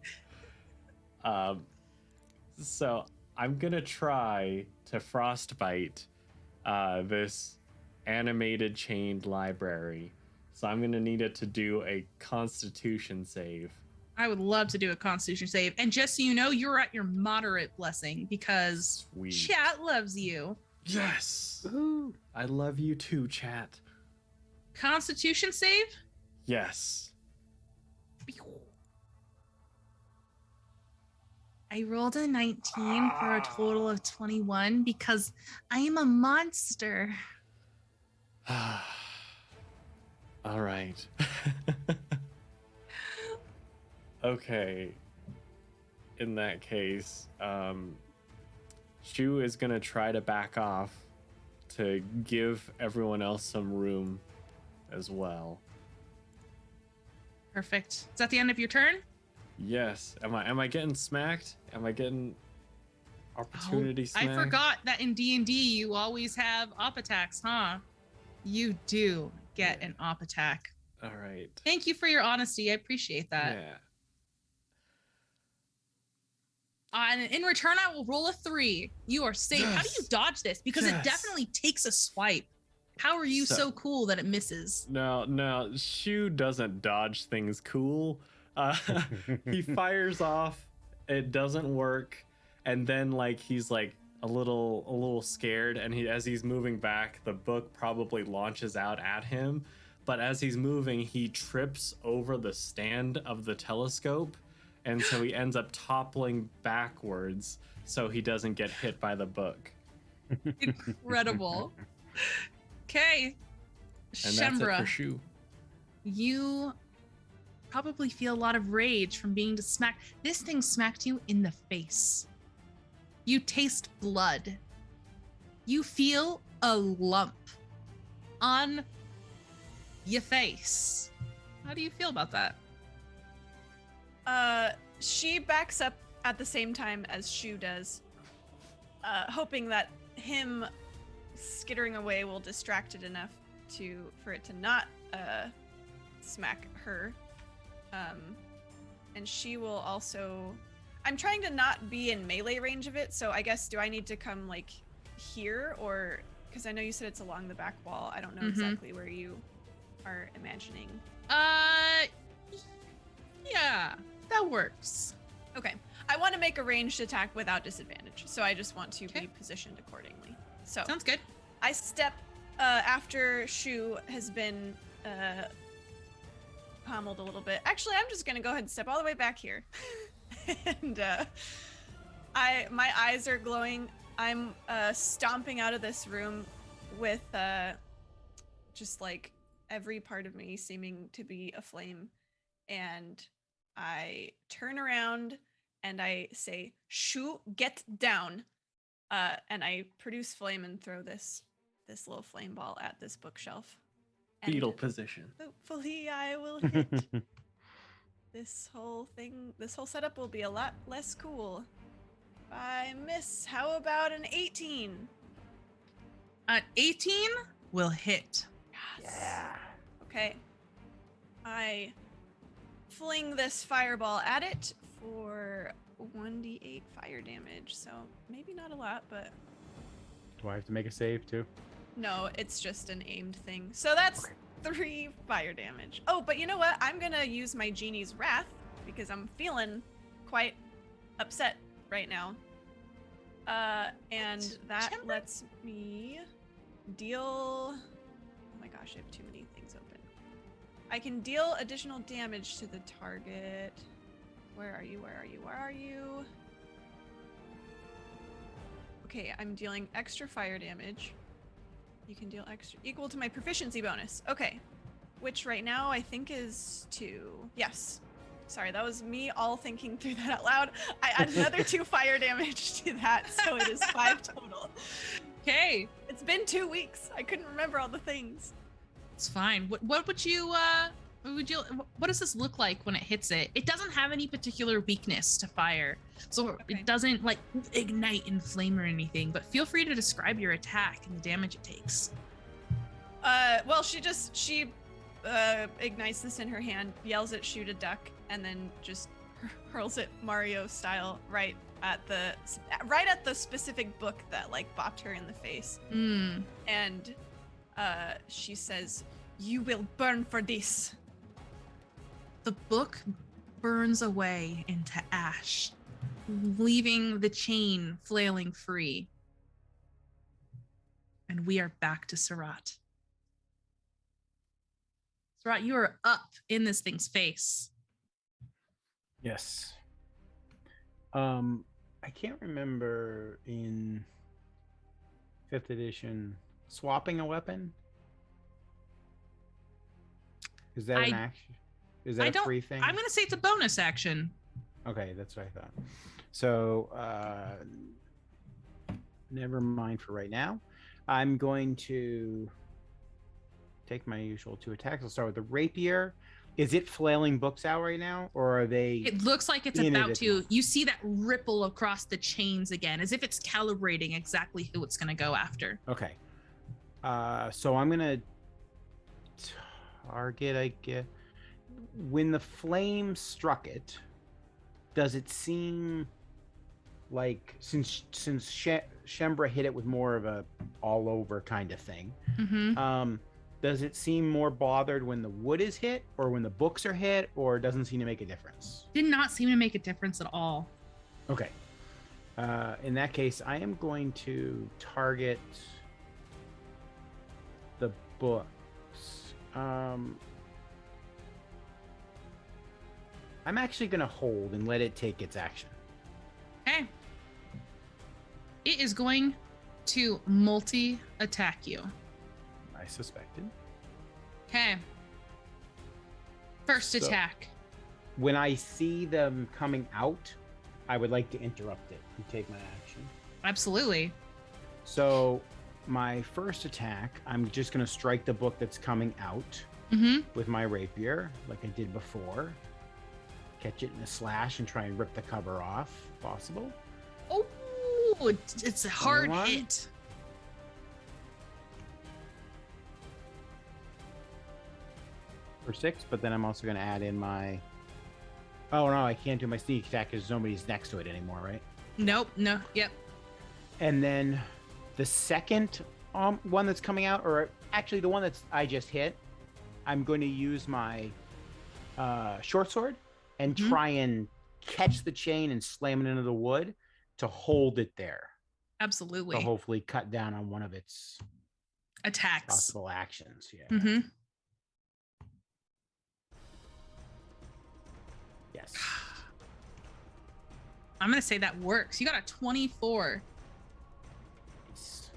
So I'm gonna try to frostbite this animated chained library. So I'm gonna need it to do a Constitution save. I would love to do a Constitution save. And just so you know, you're at your moderate blessing because Sweet. chat loves you. Yes! Woohoo. I love you too, chat. Constitution save? Yes. I rolled a 19 for a total of 21 because I am a monster. All right. Okay. In that case, Shu is gonna try to back off to give everyone else some room as well. Perfect. Is that the end of your turn? Yes. Am I getting smacked? Am I getting Opportunity I smack. forgot that in D&D you always have op attacks, huh? You do get an op attack. All right. Thank you for your honesty. I appreciate that. Yeah. And in return, I will roll a 3. You are safe. How do you Yes. dodge this? Because it Yes. definitely takes a swipe. How are you so cool that it misses? No, Shu doesn't dodge things cool. He fires off, it doesn't work, and then like he's like a little scared, and as he's moving back, the book probably launches out at him. But as he's moving, he trips over the stand of the telescope, and so he ends up toppling backwards so he doesn't get hit by the book. Incredible. Okay. And that's it for Shembra, Shu. you probably feel a lot of rage from being smacked. This thing smacked you in the face. You taste blood. You feel a lump on your face. How do you feel about that? She backs up at the same time as Shu does, hoping that him skittering away will distract it enough for it to not smack her. And she will also... I'm trying to not be in melee range of it, so I guess do I need to come like here, or because I know you said it's along the back wall. I don't know exactly where you are imagining. Yeah, that works. Okay. I want to make a ranged attack without disadvantage, so I just want to Okay. be positioned accordingly. So Sounds good. I step after Shu has been pommeled a little bit. Actually, I'm just gonna go ahead and step all the way back here. And my eyes are glowing. I'm stomping out of this room with just like every part of me seeming to be aflame. And I turn around and I say, "Shu, get down!" And I produce flame and throw this little flame ball at this bookshelf. And Fetal position. hopefully, I will hit. This whole setup will be a lot less cool. If I miss, how about an 18? An 18 will hit. Yes. Okay. I fling this fireball at it for 1d8 fire damage. So maybe not a lot, but Do I have to make a save too? no, it's just an aimed thing. So that's 3 fire damage. Oh, but you know what? I'm gonna use my genie's wrath because I'm feeling quite upset right now. And that Chimera? lets me deal... Oh my gosh, I have too many things open. I can deal additional damage to the target. Where are you? Where are you? Where are you? Okay, I'm dealing extra fire damage. You can deal extra equal to my proficiency bonus. Okay. Which right now I think is 2. Yes. Sorry, that was me all thinking through that out loud. I add another 2 fire damage to that, so it is 5 total. Okay, It's been 2 weeks. I couldn't remember all the things. it's fine. What would you what does this look like when it hits it? It doesn't have any particular weakness to fire, so Okay. it doesn't like ignite in flame or anything. But feel free to describe your attack and the damage it takes. Well, she ignites this in her hand, yells at Shu to duck, and then just hurls it Mario style right at the specific book that like bopped her in the face. And she says, "You will burn for this." The book burns away into ash, leaving the chain flailing free. And we are back to Surat. Surat, you are up in this thing's face. Yes. I can't remember in 5th edition swapping a weapon. Is that an action? Is that a free thing? I'm going to say it's a bonus action. Okay, that's what I thought. So, never mind for right now. I'm going to take my usual 2 attacks. I'll start with the rapier. Is it flailing books out right now, or are they? It looks like it's in it about at the to. moment? You see that ripple across the chains again, as if it's calibrating exactly who it's going to go after. Okay. So I'm gonna target. I guess when the flame struck it, does it seem like since Shembra hit it with more of a all over kind of thing? Mm-hmm. Does it seem more bothered when the wood is hit or when the books are hit, or it doesn't seem to make a difference? Did not seem to make a difference at all. Okay. In that case, I am going to target the books. I'm actually going to hold and let it take its action. Okay. It is going to multi-attack you. I suspected. Okay. First So- attack. When I see them coming out, I would like to interrupt it and take my action. Absolutely. So my first attack, I'm just going to strike the book that's coming out Mm-hmm. with my rapier, like I did before. Catch it in a slash and try and rip the cover off, if possible. Oh, it's a hard 21. hit. For 6, but then I'm also going to add in my... Oh, no, I can't do my sneak attack because nobody's next to it anymore, right? Nope. No. Yep. And then the second one that's coming out, or actually the one that's I just hit, I'm going to use my short sword and Mhm. try and catch the chain and slam it into the wood to hold it there. Absolutely. To hopefully cut down on one of its Attacks. possible actions. Yeah. Mm-hmm. Yes. I'm gonna say that works. You got a 24. Nice.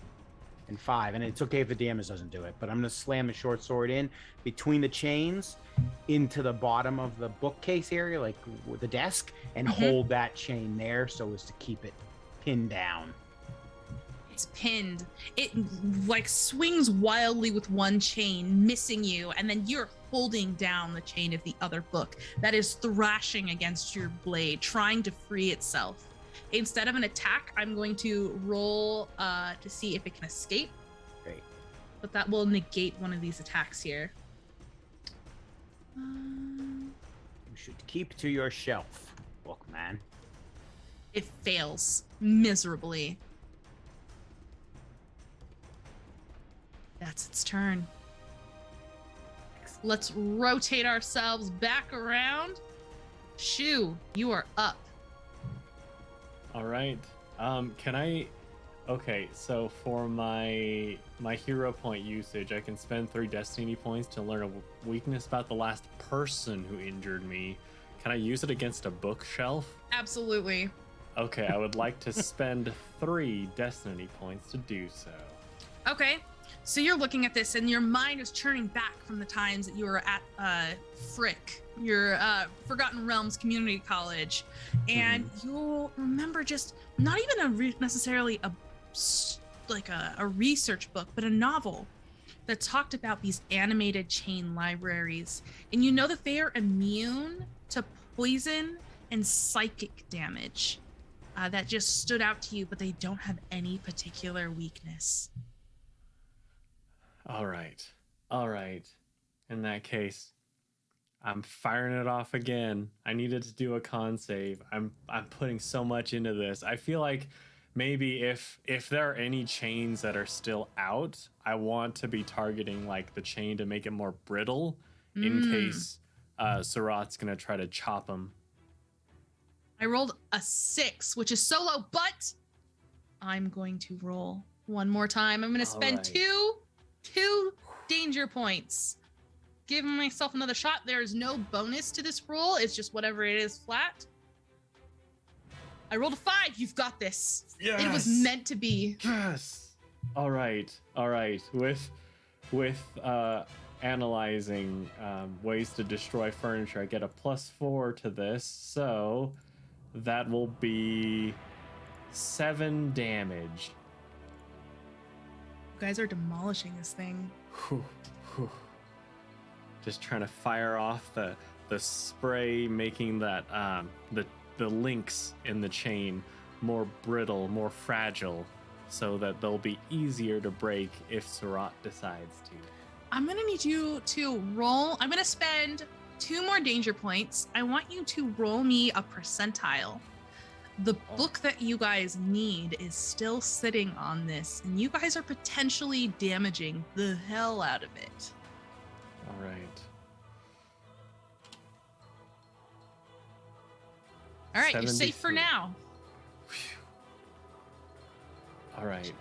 And 5, and it's okay if the damage doesn't do it, but I'm going to slam the short sword in between the chains into the bottom of the bookcase area, like with the desk, and Mhm. hold that chain there so as to keep it pinned down. It's pinned. It like swings wildly with one chain, missing you, and then you're holding down the chain of the other book that is thrashing against your blade, trying to free itself. Instead of an attack, I'm going to roll to see if it can escape. Great. But that will negate one of these attacks here. Um, You should keep to your shelf, bookman. It fails miserably. That's its turn. Let's rotate ourselves back around. Shu, you are up. All right. Can I? Okay, so for my hero point usage, I can spend 3 destiny points to learn a weakness about the last person who injured me. Can I use it against a bookshelf? Absolutely. Okay, I would like to spend 3 destiny points to do so. Okay. So you're looking at this and your mind is churning back from the times that you were at Frick, your Forgotten Realms Community College. And you'll remember just not even necessarily a research book, but a novel that talked about these animated chain libraries. And you know that they are immune to poison and psychic damage. That just stood out to you, but they don't have any particular weakness. All right. In that case, I'm firing it off again. I needed to do a con save. I'm putting so much into this. I feel like maybe if there are any chains that are still out, I want to be targeting like the chain to make it more brittle in case Surat's gonna try to chop them. I rolled a 6, which is so low, but I'm going to roll one more time. I'm going to spend Alright. two danger points. Give myself another shot. There's no bonus to this roll. It's just whatever it is flat. I rolled a 5. You've got this. Yes. It was meant to be. Yes. All right. With analyzing ways to destroy furniture, I get a +4 to this, so that will be 7 damage. You guys are demolishing this thing. Whew, whew. just trying to fire off the spray, making that the links in the chain more brittle, more fragile, so that they'll be easier to break if Surat decides to. I'm gonna need you to roll. I'm gonna spend 2 more danger points. I want you to roll me a percentile. The book that you guys need is still sitting on this, and you guys are potentially damaging the hell out of it. All right. All right, you're safe for 73. now. All right.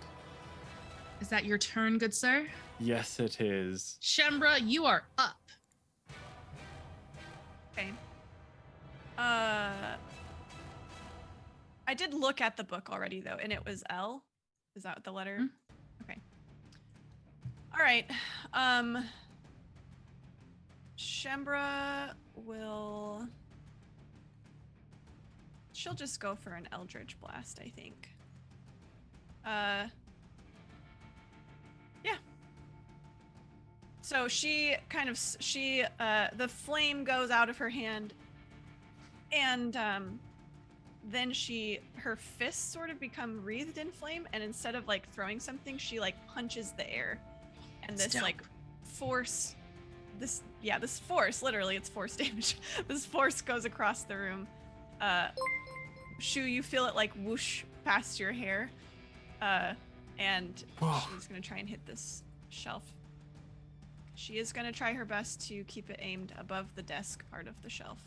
Is that your turn, good sir? Yes, it is. Shembra, you are up. Okay. I did look at the book already though, and it was L. Is that the letter? Mm-hmm. Okay. All right. Shembra will. She'll just go for an Eldritch Blast, I think. Yeah. So she kind of the flame goes out of her hand, and then her fists sort of become wreathed in flame, and instead of like throwing something, she like punches the air, and this like force, this force, literally it's force damage. This force goes across the room. Shu, you feel it like whoosh past your hair, and she's gonna try and hit this shelf. She is gonna try her best to keep it aimed above the desk part of the shelf,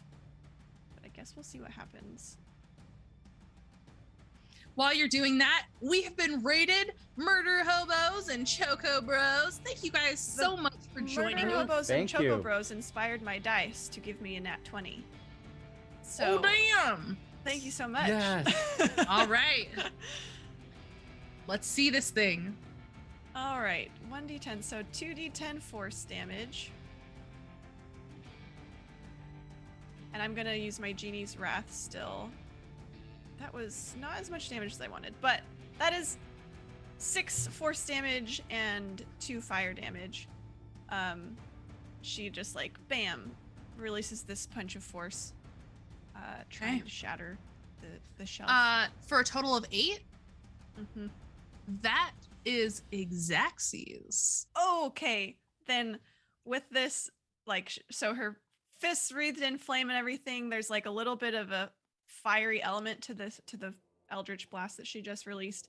but I guess we'll see what happens. While you're doing that, we have been rated Murder Hobos and Choco Bros. Thank you guys so much for joining Murder us. Hobos and Thank Choco you. Bros inspired my dice to give me a nat 20. So Oh, damn. thank you so much. Yes. All right. Let's see this thing. All right, 1d10, so 2d10 force damage. And I'm gonna use my Genie's Wrath still. That was not as much damage as I wanted, but that is 6 force damage and 2 fire damage. She just like, bam, releases this punch of force, trying to shatter the shelf. For a total of 8, Mm-hmm. that is Exacxies. Okay, then with this, like, so her fists wreathed in flame and everything, there's like a little bit of a fiery element to the Eldritch Blast that she just released,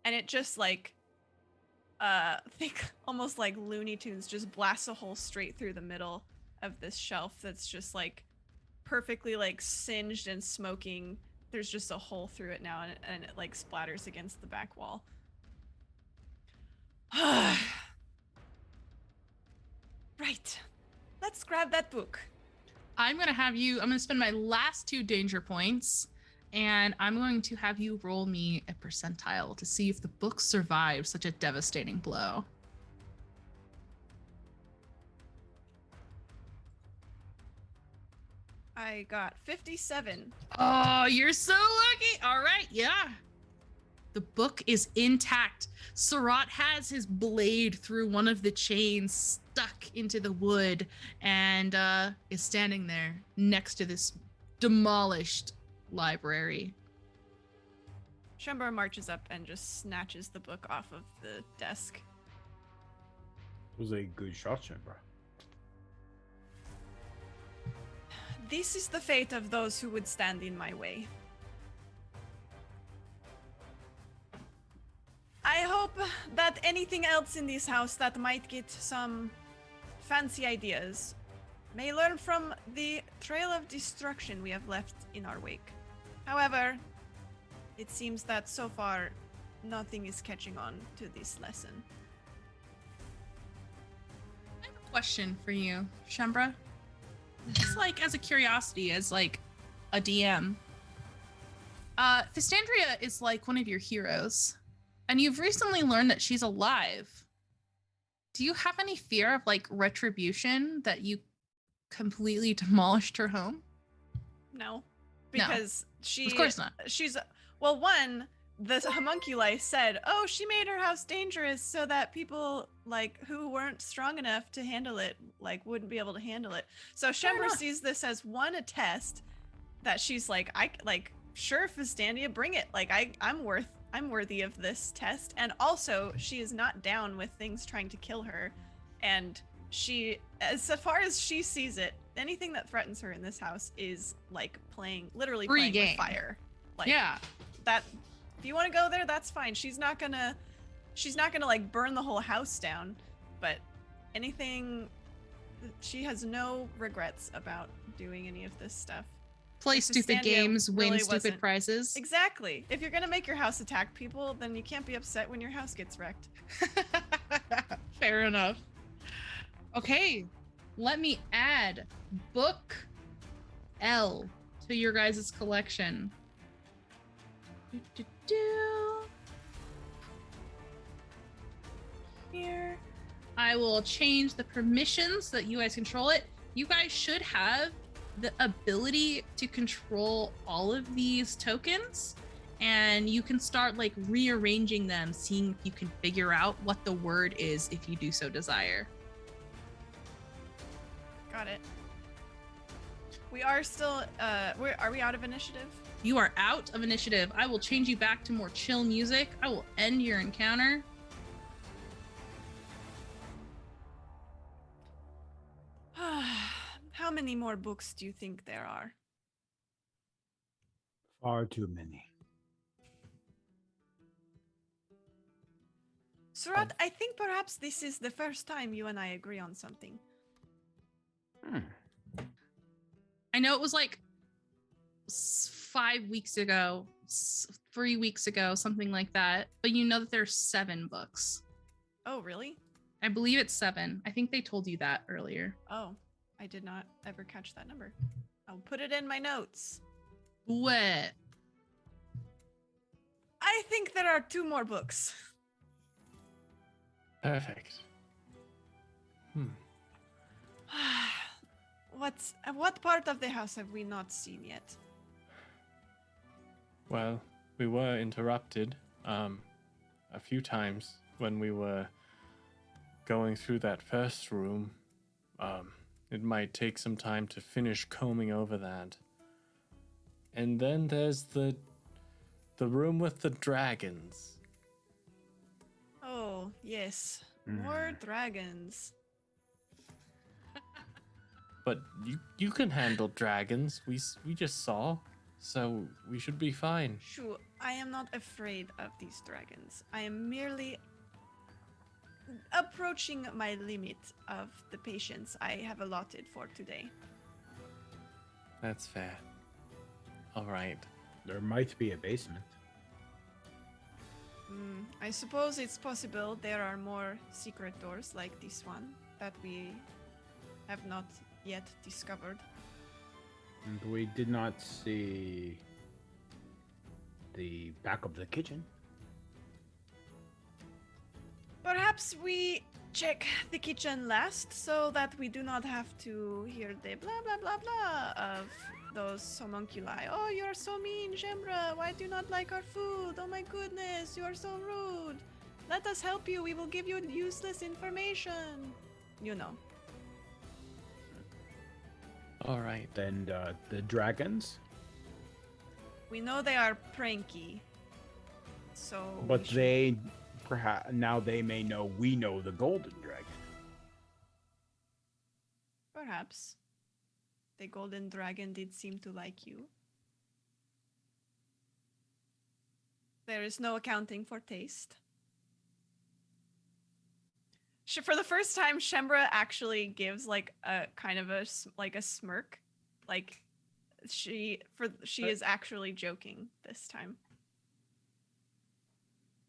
and it just like think almost like Looney Tunes, just blasts a hole straight through the middle of this shelf that's just like perfectly like singed and smoking. There's just a hole through it now, and it like splatters against the back wall. Right. Let's grab that book. I'm going to spend my last 2 danger points, and I'm going to have you roll me a percentile to see if the book survives such a devastating blow. I got 57. Oh, you're so lucky. All right, yeah. The book is intact. Surat has his blade through one of the chains stuck into the wood, and is standing there next to this demolished library. Shembar marches up and just snatches the book off of the desk. It was a good shot, Shembra. This is the fate of those who would stand in my way. I hope that anything else in this house that might get some fancy ideas may learn from the trail of destruction we have left in our wake. However, it seems that so far nothing is catching on to this lesson. I have a question for you, Shembra. Just like as a curiosity, as like a DM. Thistandria is like one of your heroes, and you've recently learned that she's alive. Do you have any fear of like retribution that you completely demolished her home? No, because Of course not. she's, well, one, the homunculi said, "Oh, she made her house dangerous so that people like who weren't strong enough to handle it like wouldn't be able to handle it." So Shembra enough. sees this as one, a test that she's like, I like, sure, Fistandia, bring it. Like I'm worthy of this test. And also she is not down with things trying to kill her. And she, as far as she sees it, anything that threatens her in this house is like literally Free playing game. with fire. Like Yeah. that, if you want to go there, that's fine. She's not gonna like burn the whole house down, but anything, she has no regrets about doing any of this stuff. Play If stupid Fistandia games, win really stupid wasn't- prizes. Exactly. If you're gonna make your house attack people, then you can't be upset when your house gets wrecked. Fair enough. Okay, let me add book L to your guys' collection. Here. I will change the permissions so that you guys control it. You guys should have the ability to control all of these tokens, and you can start like rearranging them, seeing if you can figure out what the word is if you do so desire. Got it. We are still, are we out of initiative? You are out of initiative. I will change you back to more chill music. I will end your encounter. How many more books do you think there are? Far too many. Surat, I think perhaps this is the first time you and I agree on something. I know it was like 5 weeks ago, 3 weeks ago, something like that, but you know that there's 7 books. Oh, really? I believe it's 7. I think they told you that earlier. Oh, I did not ever catch that number. I'll put it in my notes. What? I think there are 2 more books. Perfect. What part of the house have we not seen yet? Well, we were interrupted a few times when we were going through that first room. It might take some time to finish combing over that. And then there's the room with the dragons. Oh, yes. More dragons. But you can handle dragons. We just saw, so we should be fine. Shoo, I am not afraid of these dragons. I am merely approaching my limit of the patience I have allotted for today. That's fair. All right. There might be a basement. I suppose it's possible there are more secret doors like this one that we have not yet discovered. And we did not see the back of the kitchen. Perhaps we check the kitchen last so that we do not have to hear the blah blah blah blah of those homunculi. Oh, you're so mean, Shembra. Why do you not like our food? Oh my goodness, you are so rude. Let us help you. We will give you useless information. You know. All right. And the dragons. We know they are pranky. So But we should- they, perhaps, now they may know we know the golden dragon. Perhaps. The golden dragon did seem to like you. There is no accounting for taste. For the first time, Shembra actually gives like a kind of a smirk, like she is actually joking this time.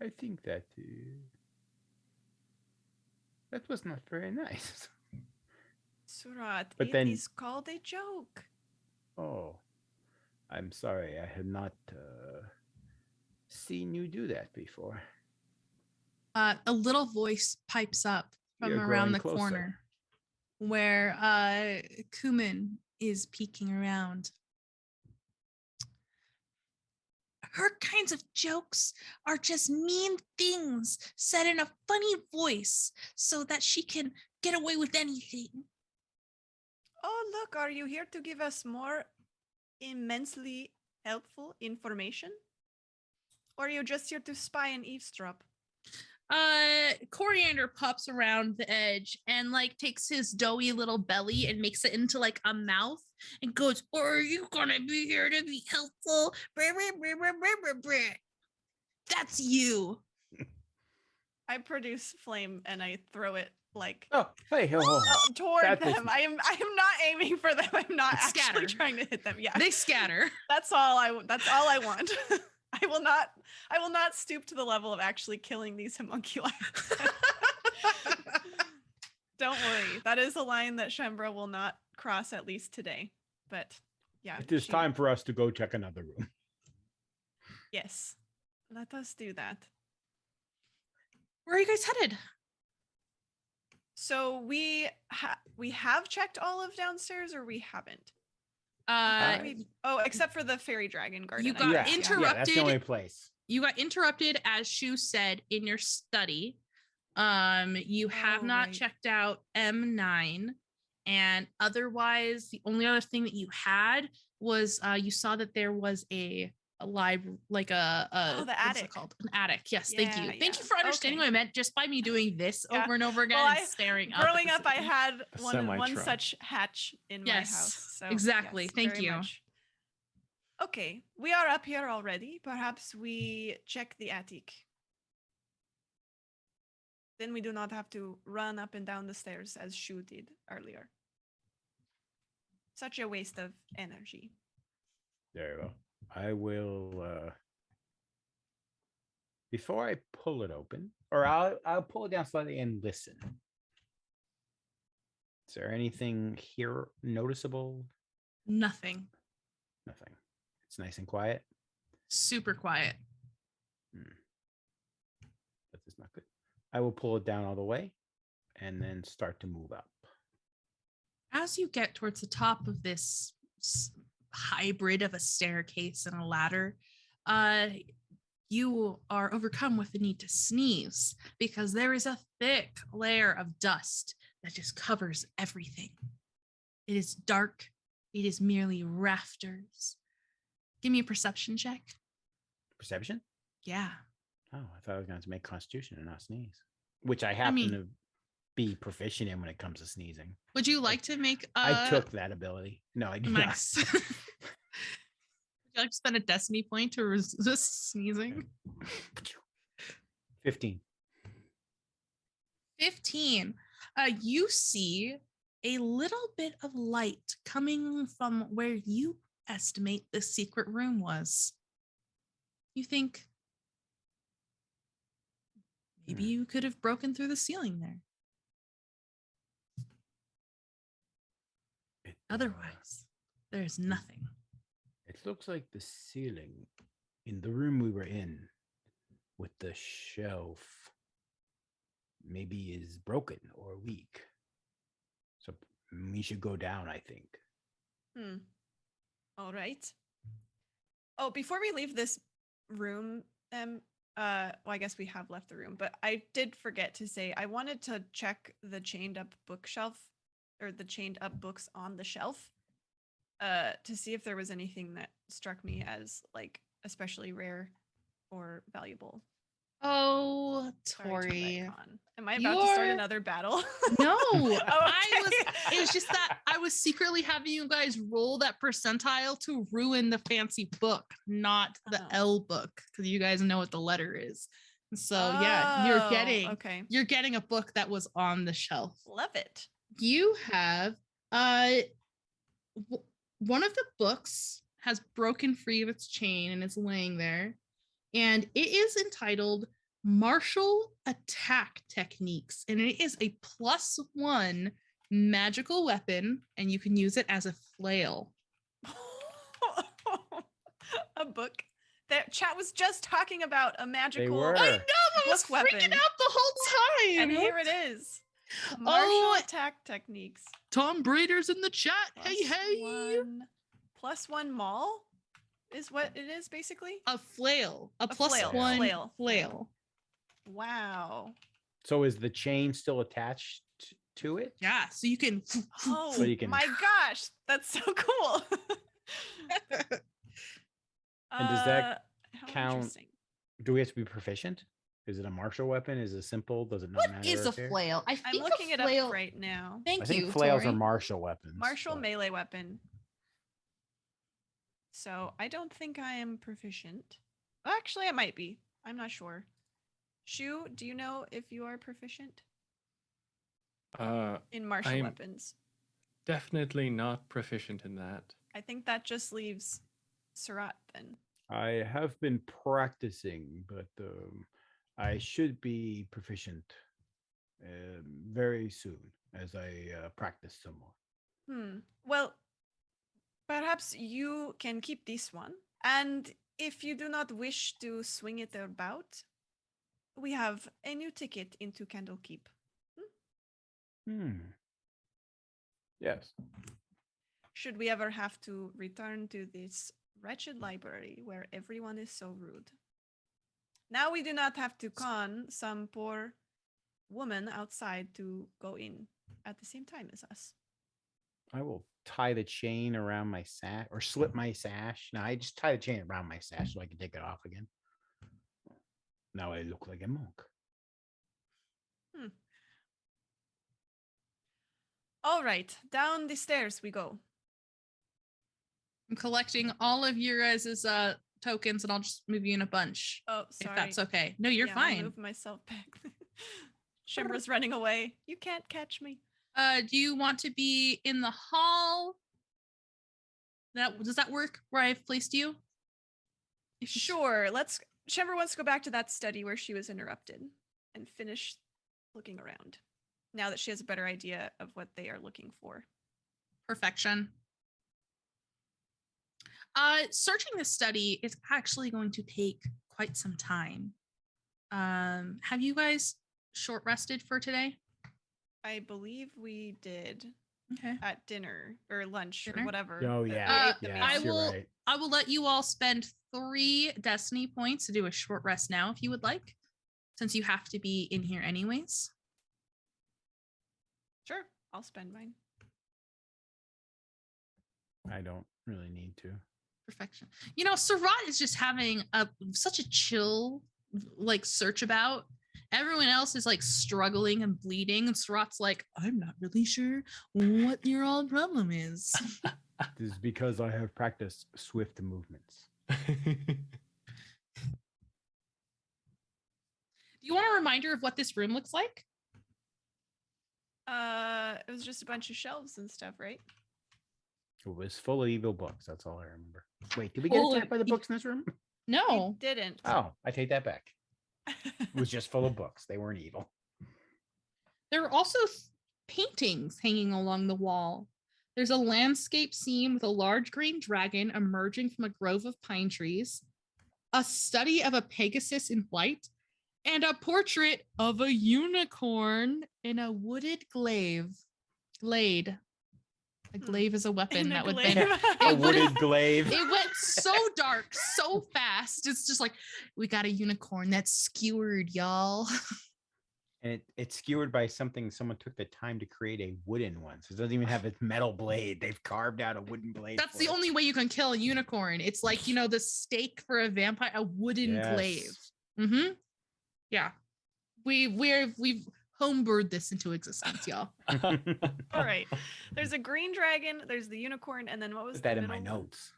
I think that that was not very nice. Surat, But it then- is called a joke. Oh, I'm sorry. I had not seen you do that before. A little voice pipes up from You're around growing the closer. corner where Kuman is peeking around. Her kinds of jokes are just mean things said in a funny voice so that she can get away with anything. Oh, look, are you here to give us more immensely helpful information? Or are you just here to spy and eavesdrop? Coriander pops around the edge and like takes his doughy little belly and makes it into like a mouth and goes, "Are you gonna be here to be helpful? That's you." I produce flame and I throw it like Oh, hey, toward That's them. I am not aiming for them. I'm not It's actually scatter. trying to hit them. Yeah. They scatter. That's all I want. I will not stoop to the level of actually killing these homunculi. Don't worry. That is a line that Shembra will not cross, at least today. But yeah. It is time for us to go check another room. Yes. Let us do that. Where are you guys headed? So we have checked all of downstairs, or we haven't? Except for the fairy dragon garden. You I got guess. interrupted. Yeah, that's the only place. You got interrupted, as Shu said, in your study. You have not right. checked out M9, and otherwise, the only other thing that you had was you saw that there was a live, like the what's it attic. called? An attic. Yes, thank you. Yeah, Thank you for understanding okay. what I meant just by me doing this Yeah. over and over again Well, and staring up. Growing up, I ceiling. had A one semi-truck. such hatch in my Yes, house. So exactly. yes, Thank very you. much. Okay, we are up here already. Perhaps we check the attic. Then we do not have to run up and down the stairs as Shu did earlier. Such a waste of energy. There you go. I will before I pull it open, or I'll pull it down slightly and listen. Is there anything here noticeable? Nothing. Nothing. It's nice and quiet. Super quiet. This is not good. I will pull it down all the way and then start to move up. As you get towards the top of this hybrid of a staircase and a ladder, you are overcome with the need to sneeze because there is a thick layer of dust that just covers everything. It is dark. It is merely rafters. Give me a perception check. Perception? Yeah. Oh, I thought I was going to make Constitution and not sneeze, which I happen to be proficient in when it comes to sneezing. Would you like to make I took that ability. No, I do not. nice. Would you like to spend a destiny point to resist sneezing? 15. 15. You see a little bit of light coming from where you estimate the secret room was. You think maybe you could have broken through the ceiling there. Otherwise, there's nothing. It looks like the ceiling in the room we were in with the shelf maybe is broken or weak. So we should go down, I think. All right. Oh, before we leave this room, well, I guess we have left the room, but I did forget to say I wanted to check the chained up bookshelf or the chained up books on the shelf to see if there was anything that struck me as like especially rare or valuable. Oh, Sorry to Tori. retcon. Am I about to start You're- another battle? No, Okay. it was just that I was secretly having you guys roll that percentile to ruin the fancy book, not the Oh. L book, because you guys know what the letter is. And so yeah, you're getting a book that was on the shelf. Love it. You have one of the books has broken free of its chain and is laying there, and it is entitled Martial Attack Techniques, and it is a +1 magical weapon, and you can use it as a flail. A book that chat was just talking about a magical were. I know, I was book freaking weapon. out the whole time. And here it is. Martial attack techniques. Tom Brader's in the chat. Hey, Plus hey. one, +1 maul. is what it is basically. A flail. A plus flail, one flail. flail. Wow. So is the chain still attached to it? Yeah, so you can. Oh So you can- my gosh, that's so cool. And does that how count- interesting. Do we have to be proficient? Is it a martial weapon? Is it simple? Does it not What matter? is a up here? flail? I I'm think looking a it flail. up right now. Thank I think you. flails Tori. are martial weapons. Martial but- melee weapon. So I don't think I am proficient. Actually, I might be. I'm not sure. Shu, do you know if you are proficient in martial I'm- weapons? Definitely not proficient in that. I think that just leaves Surat then. I have been practicing, but I should be proficient very soon as I practice some more. Well, perhaps you can keep this one. And if you do not wish to swing it about, we have a new ticket into Candlekeep. Yes. Should we ever have to return to this wretched library where everyone is so rude? Now we do not have to con some poor woman outside to go in at the same time as us. I will tie the chain around my sash or slip my sash. No, I just tie the chain around my sash so I can take it off again. Now I look like a monk. All right, down the stairs we go. I'm collecting all of your guys' tokens, and I'll just move you in a bunch. Oh, If sorry. that's okay. No, you're Yeah, I'll fine. move myself back. Shimbra's running away. You can't catch me. Do you want to be in the hall? Does that work where I've placed you? Sure. Shimbra wants to go back to that study where she was interrupted and finish looking around. Now that she has a better idea of what they are looking for. Perfection. Searching this study is actually going to take quite some time. Have you guys short rested for today? I believe we did Okay. at dinner or lunch Dinner? or whatever. Oh that we yeah, ate the yes, meal. you're right. I will let you all spend 3 destiny points to do a short rest now if you would like, since you have to be in here anyways. Sure, I'll spend mine. I don't really need to. Perfection. You know, Sarat is just having such a chill like search about. Everyone else is like struggling and bleeding, and Sarat's like, I'm not really sure what your all problem is. This is because I have practiced swift movements. Do you want a reminder of what this room looks like? It was just a bunch of shelves and stuff, right? It was full of evil books. That's all I remember. Wait, did we get Full attacked of by the books in this room? No. We didn't. Oh, I take that back. It was just full of books. They weren't evil. There are also paintings hanging along the wall. There's a landscape scene with a large green dragon emerging from a grove of pine trees, a study of a Pegasus in flight, and a portrait of a unicorn in a wooded glade. A glaive is a weapon In a that would glaive. bend. A It would've- wooded glaive. It went so dark so fast. It's just like, we got a unicorn that's skewered, y'all. And it's skewered by something someone took the time to create a wooden one. So it doesn't even have its metal blade. They've carved out a wooden blade. That's for the it. only way you can kill a unicorn. It's like, you know, the stake for a vampire, a wooden glaive. Yes. Mm-hmm. Yeah. We've homebrewed this into existence, y'all. All right. There's a green dragon, there's the unicorn, and then what was Put that the in my middle one? notes.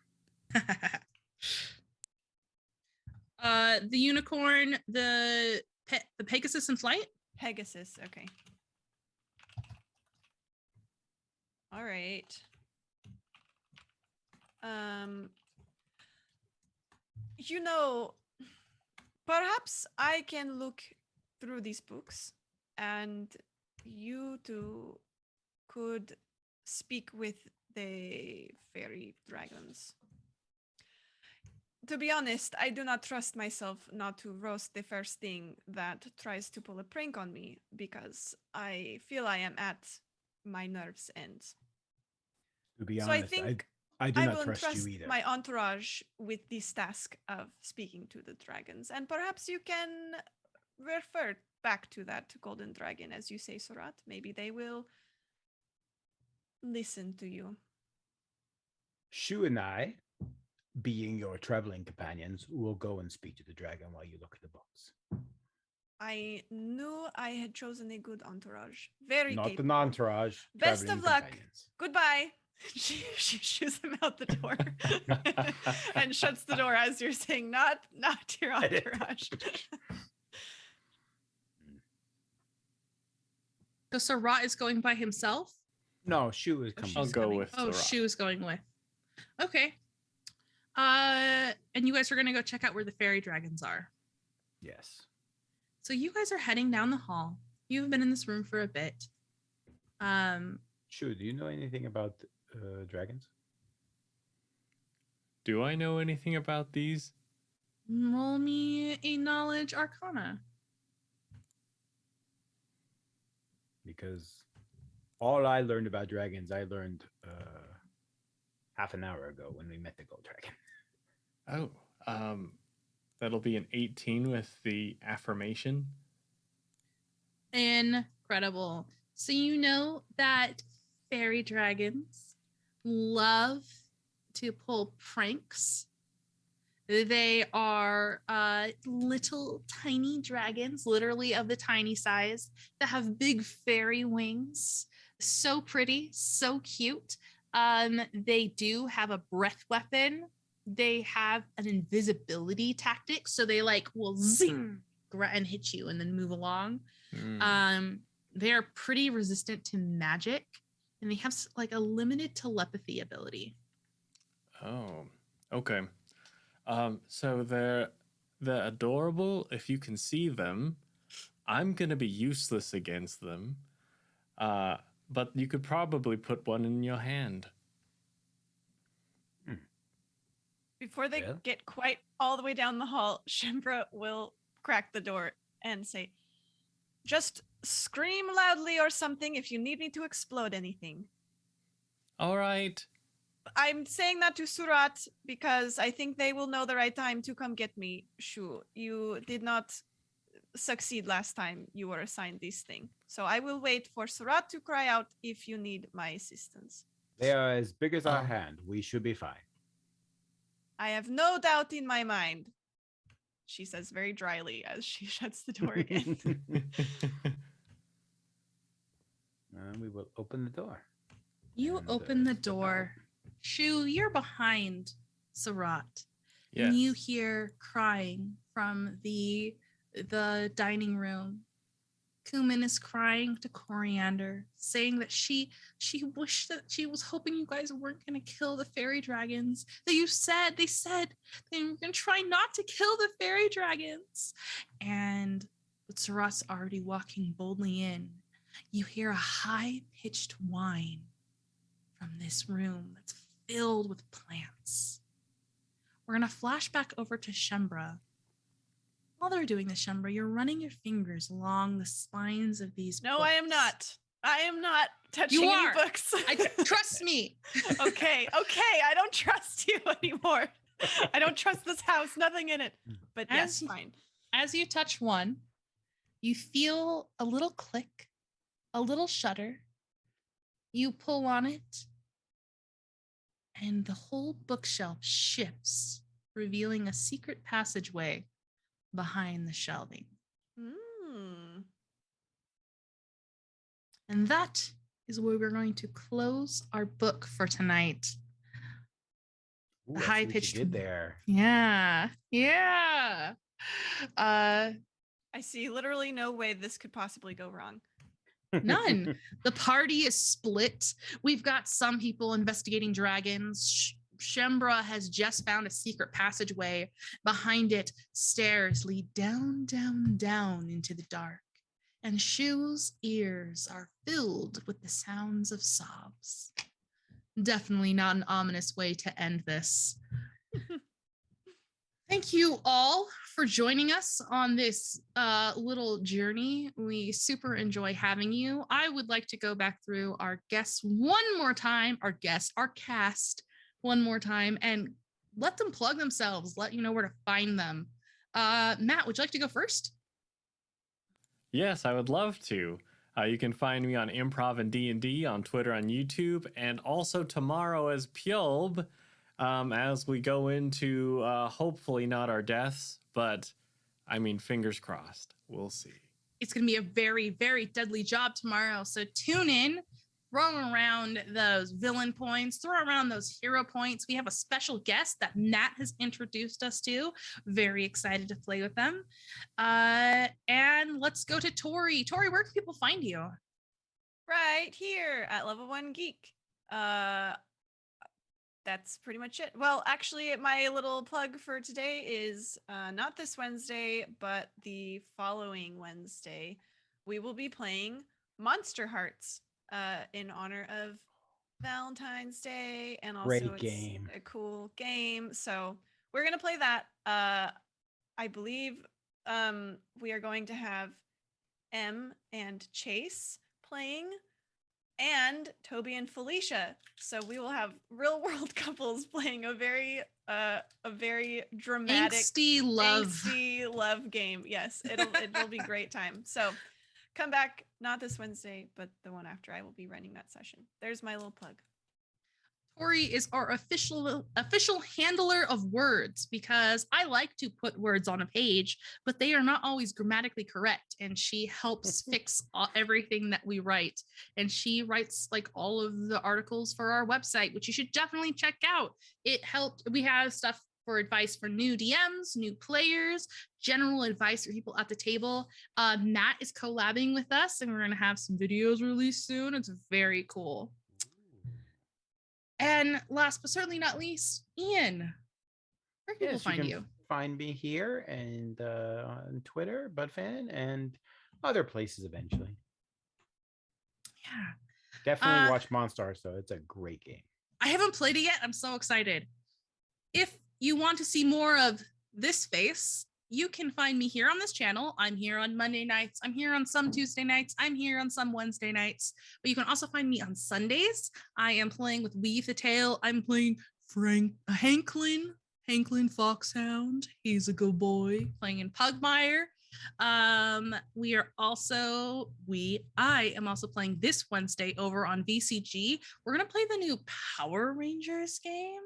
The unicorn, the Pegasus in flight. Pegasus. Okay. All right. You know, perhaps I can look through these books and you two could speak with the fairy dragons. To be honest, I do not trust myself not to roast the first thing that tries to pull a prank on me because I feel I am at my nerves' end. To be So honest, I think I do I not will trust entrust you either. my entourage with this task of speaking to the dragons, and perhaps you can refer back to that golden dragon, as you say, Surat. Maybe they will listen to you. Shu and I, being your traveling companions, will go and speak to the dragon while you look at the books. I knew I had chosen a good entourage. Very Not capable. the entourage. Best traveling of luck. companions. Goodbye. She shoos him out the door and shuts the door as you're saying, not your entourage. So Sarat is going by himself? No, Shu is coming. I'll she's go coming. with Oh, Sarat. she was going with. Okay. And you guys are gonna go check out where the fairy dragons are. Yes. So you guys are heading down the hall. You've been in this room for a bit. Shu, do you know anything about dragons? Do I know anything about these? Roll me a knowledge arcana. Because all I learned about dragons, I learned half an hour ago when we met the gold dragon. Oh, that'll be an 18 with the affirmation. Incredible. So you know that fairy dragons love to pull pranks. They are little tiny dragons, literally of the tiny size, that have big fairy wings. So pretty, so cute. They do have a breath weapon. They have an invisibility tactic, so they will zing and hit you and then move along. They are pretty resistant to magic, and they have a limited telepathy ability. Oh, okay. So they're adorable if you can see them. I'm gonna be useless against them. But you could probably put one in your hand. Before they get quite all the way down the hall, Shembra will crack the door and say, just scream loudly or something if you need me to explode anything. All right. I'm saying that to Surat because I think they will know the right time to come get me. Shu, you did not succeed last time you were assigned this thing. So I will wait for Surat to cry out if you need my assistance. They are as big as our hand. We should be fine. I have no doubt in my mind, she says very dryly as she shuts the door again. We will open the door. You And, open the step out. door. Shu, you're behind Sarat. Yes. And you hear crying from the dining room. Kumin is crying to Coriander, saying that she wished that she was hoping you guys weren't going to kill the fairy dragons. That they said they were going to try not to kill the fairy dragons. But Sarat's already walking boldly in. You hear a high-pitched whine from this room that's filled with plants. We're going to flash back over to Shembra. While they're doing this, Shembra, you're running your fingers along the spines of these No, books. I am not. I am not touching You any are. books. Trust me. Okay. I don't trust you anymore. I don't trust this house. Nothing in it. But yes, fine. As you touch one, you feel a little click, a little shudder. You pull on it, and the whole bookshelf shifts, revealing a secret passageway behind the shelving. And that is where we're going to close our book for tonight. Ooh, The I see what you high-pitched did there. Yeah. I see literally no way this could possibly go wrong. None. The party is split. We've got some people investigating dragons. Shembra has just found a secret passageway. Behind it, stairs lead down, down, down into the dark. And Shu's ears are filled with the sounds of sobs. Definitely not an ominous way to end this. Thank you all for joining us on this little journey. We super enjoy having you. I would like to go back through our guests one more time. Our cast one more time and let them plug themselves, let you know where to find them. Matt, would you like to go first? Yes, I would love to. You can find me on Improv and D&D on Twitter, on YouTube, and also tomorrow as Pjolb, as we go into hopefully not our deaths, but I mean, fingers crossed. We'll see. It's going to be a very, very deadly job tomorrow. So tune in, throw around those villain points, throw around those hero points. We have a special guest that Matt has introduced us to. Very excited to play with them. And let's go to Tori. Tori, where can people find you? Right here at Level 1 Geek. That's pretty much it. Well, actually, my little plug for today is not this Wednesday, but the following Wednesday. We will be playing Monster Hearts in honor of Valentine's Day, and also Great it's game. a cool game. So we're gonna play that. I believe we are going to have M and Chase playing, and Toby and Felicia. So we will have real world couples playing a very dramatic Angsty love game. Yes, it'll be great time. So come back, not this Wednesday, but the one after. I will be running that session. There's my little plug. Tori is our official handler of words, because I like to put words on a page, but they are not always grammatically correct. And she helps fix everything that we write. And she writes like all of the articles for our website, which you should definitely check out. It helped. We have stuff for advice for new DMs, new players, general advice for people at the table. Matt is collabing with us, and we're going to have some videos released soon. It's very cool. And last but certainly not least, Ian, where can people find you? Find me here and on Twitter, BudFan, and other places eventually. Yeah. Definitely watch Monstars, though. It's a great game. I haven't played it yet. I'm so excited. If you want to see more of this face, you can find me here on this channel. I'm here on Monday nights. I'm here on some Tuesday nights. I'm here on some Wednesday nights. But you can also find me on Sundays. I am playing with Weave the Tail. I'm playing Hanklin Foxhound. He's a good boy. Playing in Pugmire. I am also playing this Wednesday over on VCG. We're gonna play the new Power Rangers game.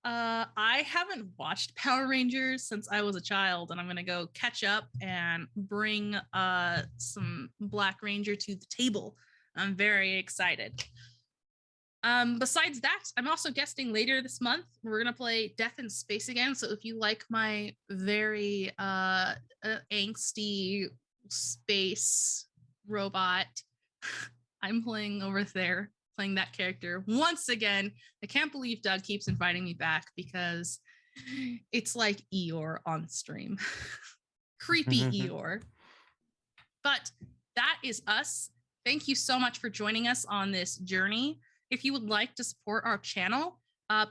I haven't watched Power Rangers since I was a child, and I'm gonna go catch up and bring some Black Ranger to the table. I'm very excited. Besides that, I'm also guesting later this month. We're gonna play Death in Space again. So if you like my very angsty space robot, I'm playing over there, playing that character once again. I can't believe Doug keeps inviting me back, because it's like Eeyore on stream. Creepy Eeyore. But that is us. Thank you so much for joining us on this journey. If you would like to support our channel,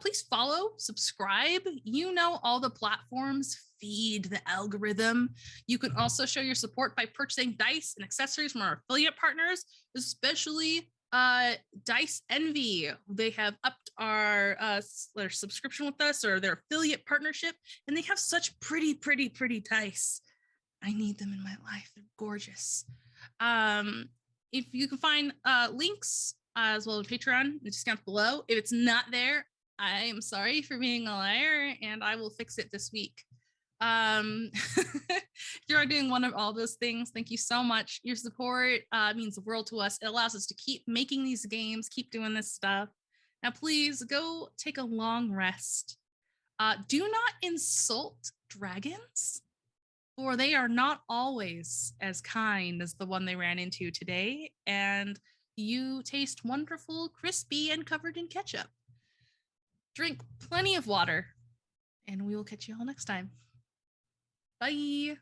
please follow, subscribe. You know, all the platforms feed the algorithm. You can also show your support by purchasing dice and accessories from our affiliate partners, especially Dice Envy. They have upped their subscription with us, or their affiliate partnership, and they have such pretty dice. I need them in my life. They're gorgeous. If you can find links as well as Patreon, the discounts below. If it's not there, I am sorry for being a liar, and I will fix it this week. If you're doing one of all those things, thank you so much. Your support means the world to us. It allows us to keep making these games, keep doing this stuff. Now, please go take a long rest. Do not insult dragons, for they are not always as kind as the one they ran into today. And you taste wonderful, crispy, and covered in ketchup. Drink plenty of water, and we will catch you all next time. Bye.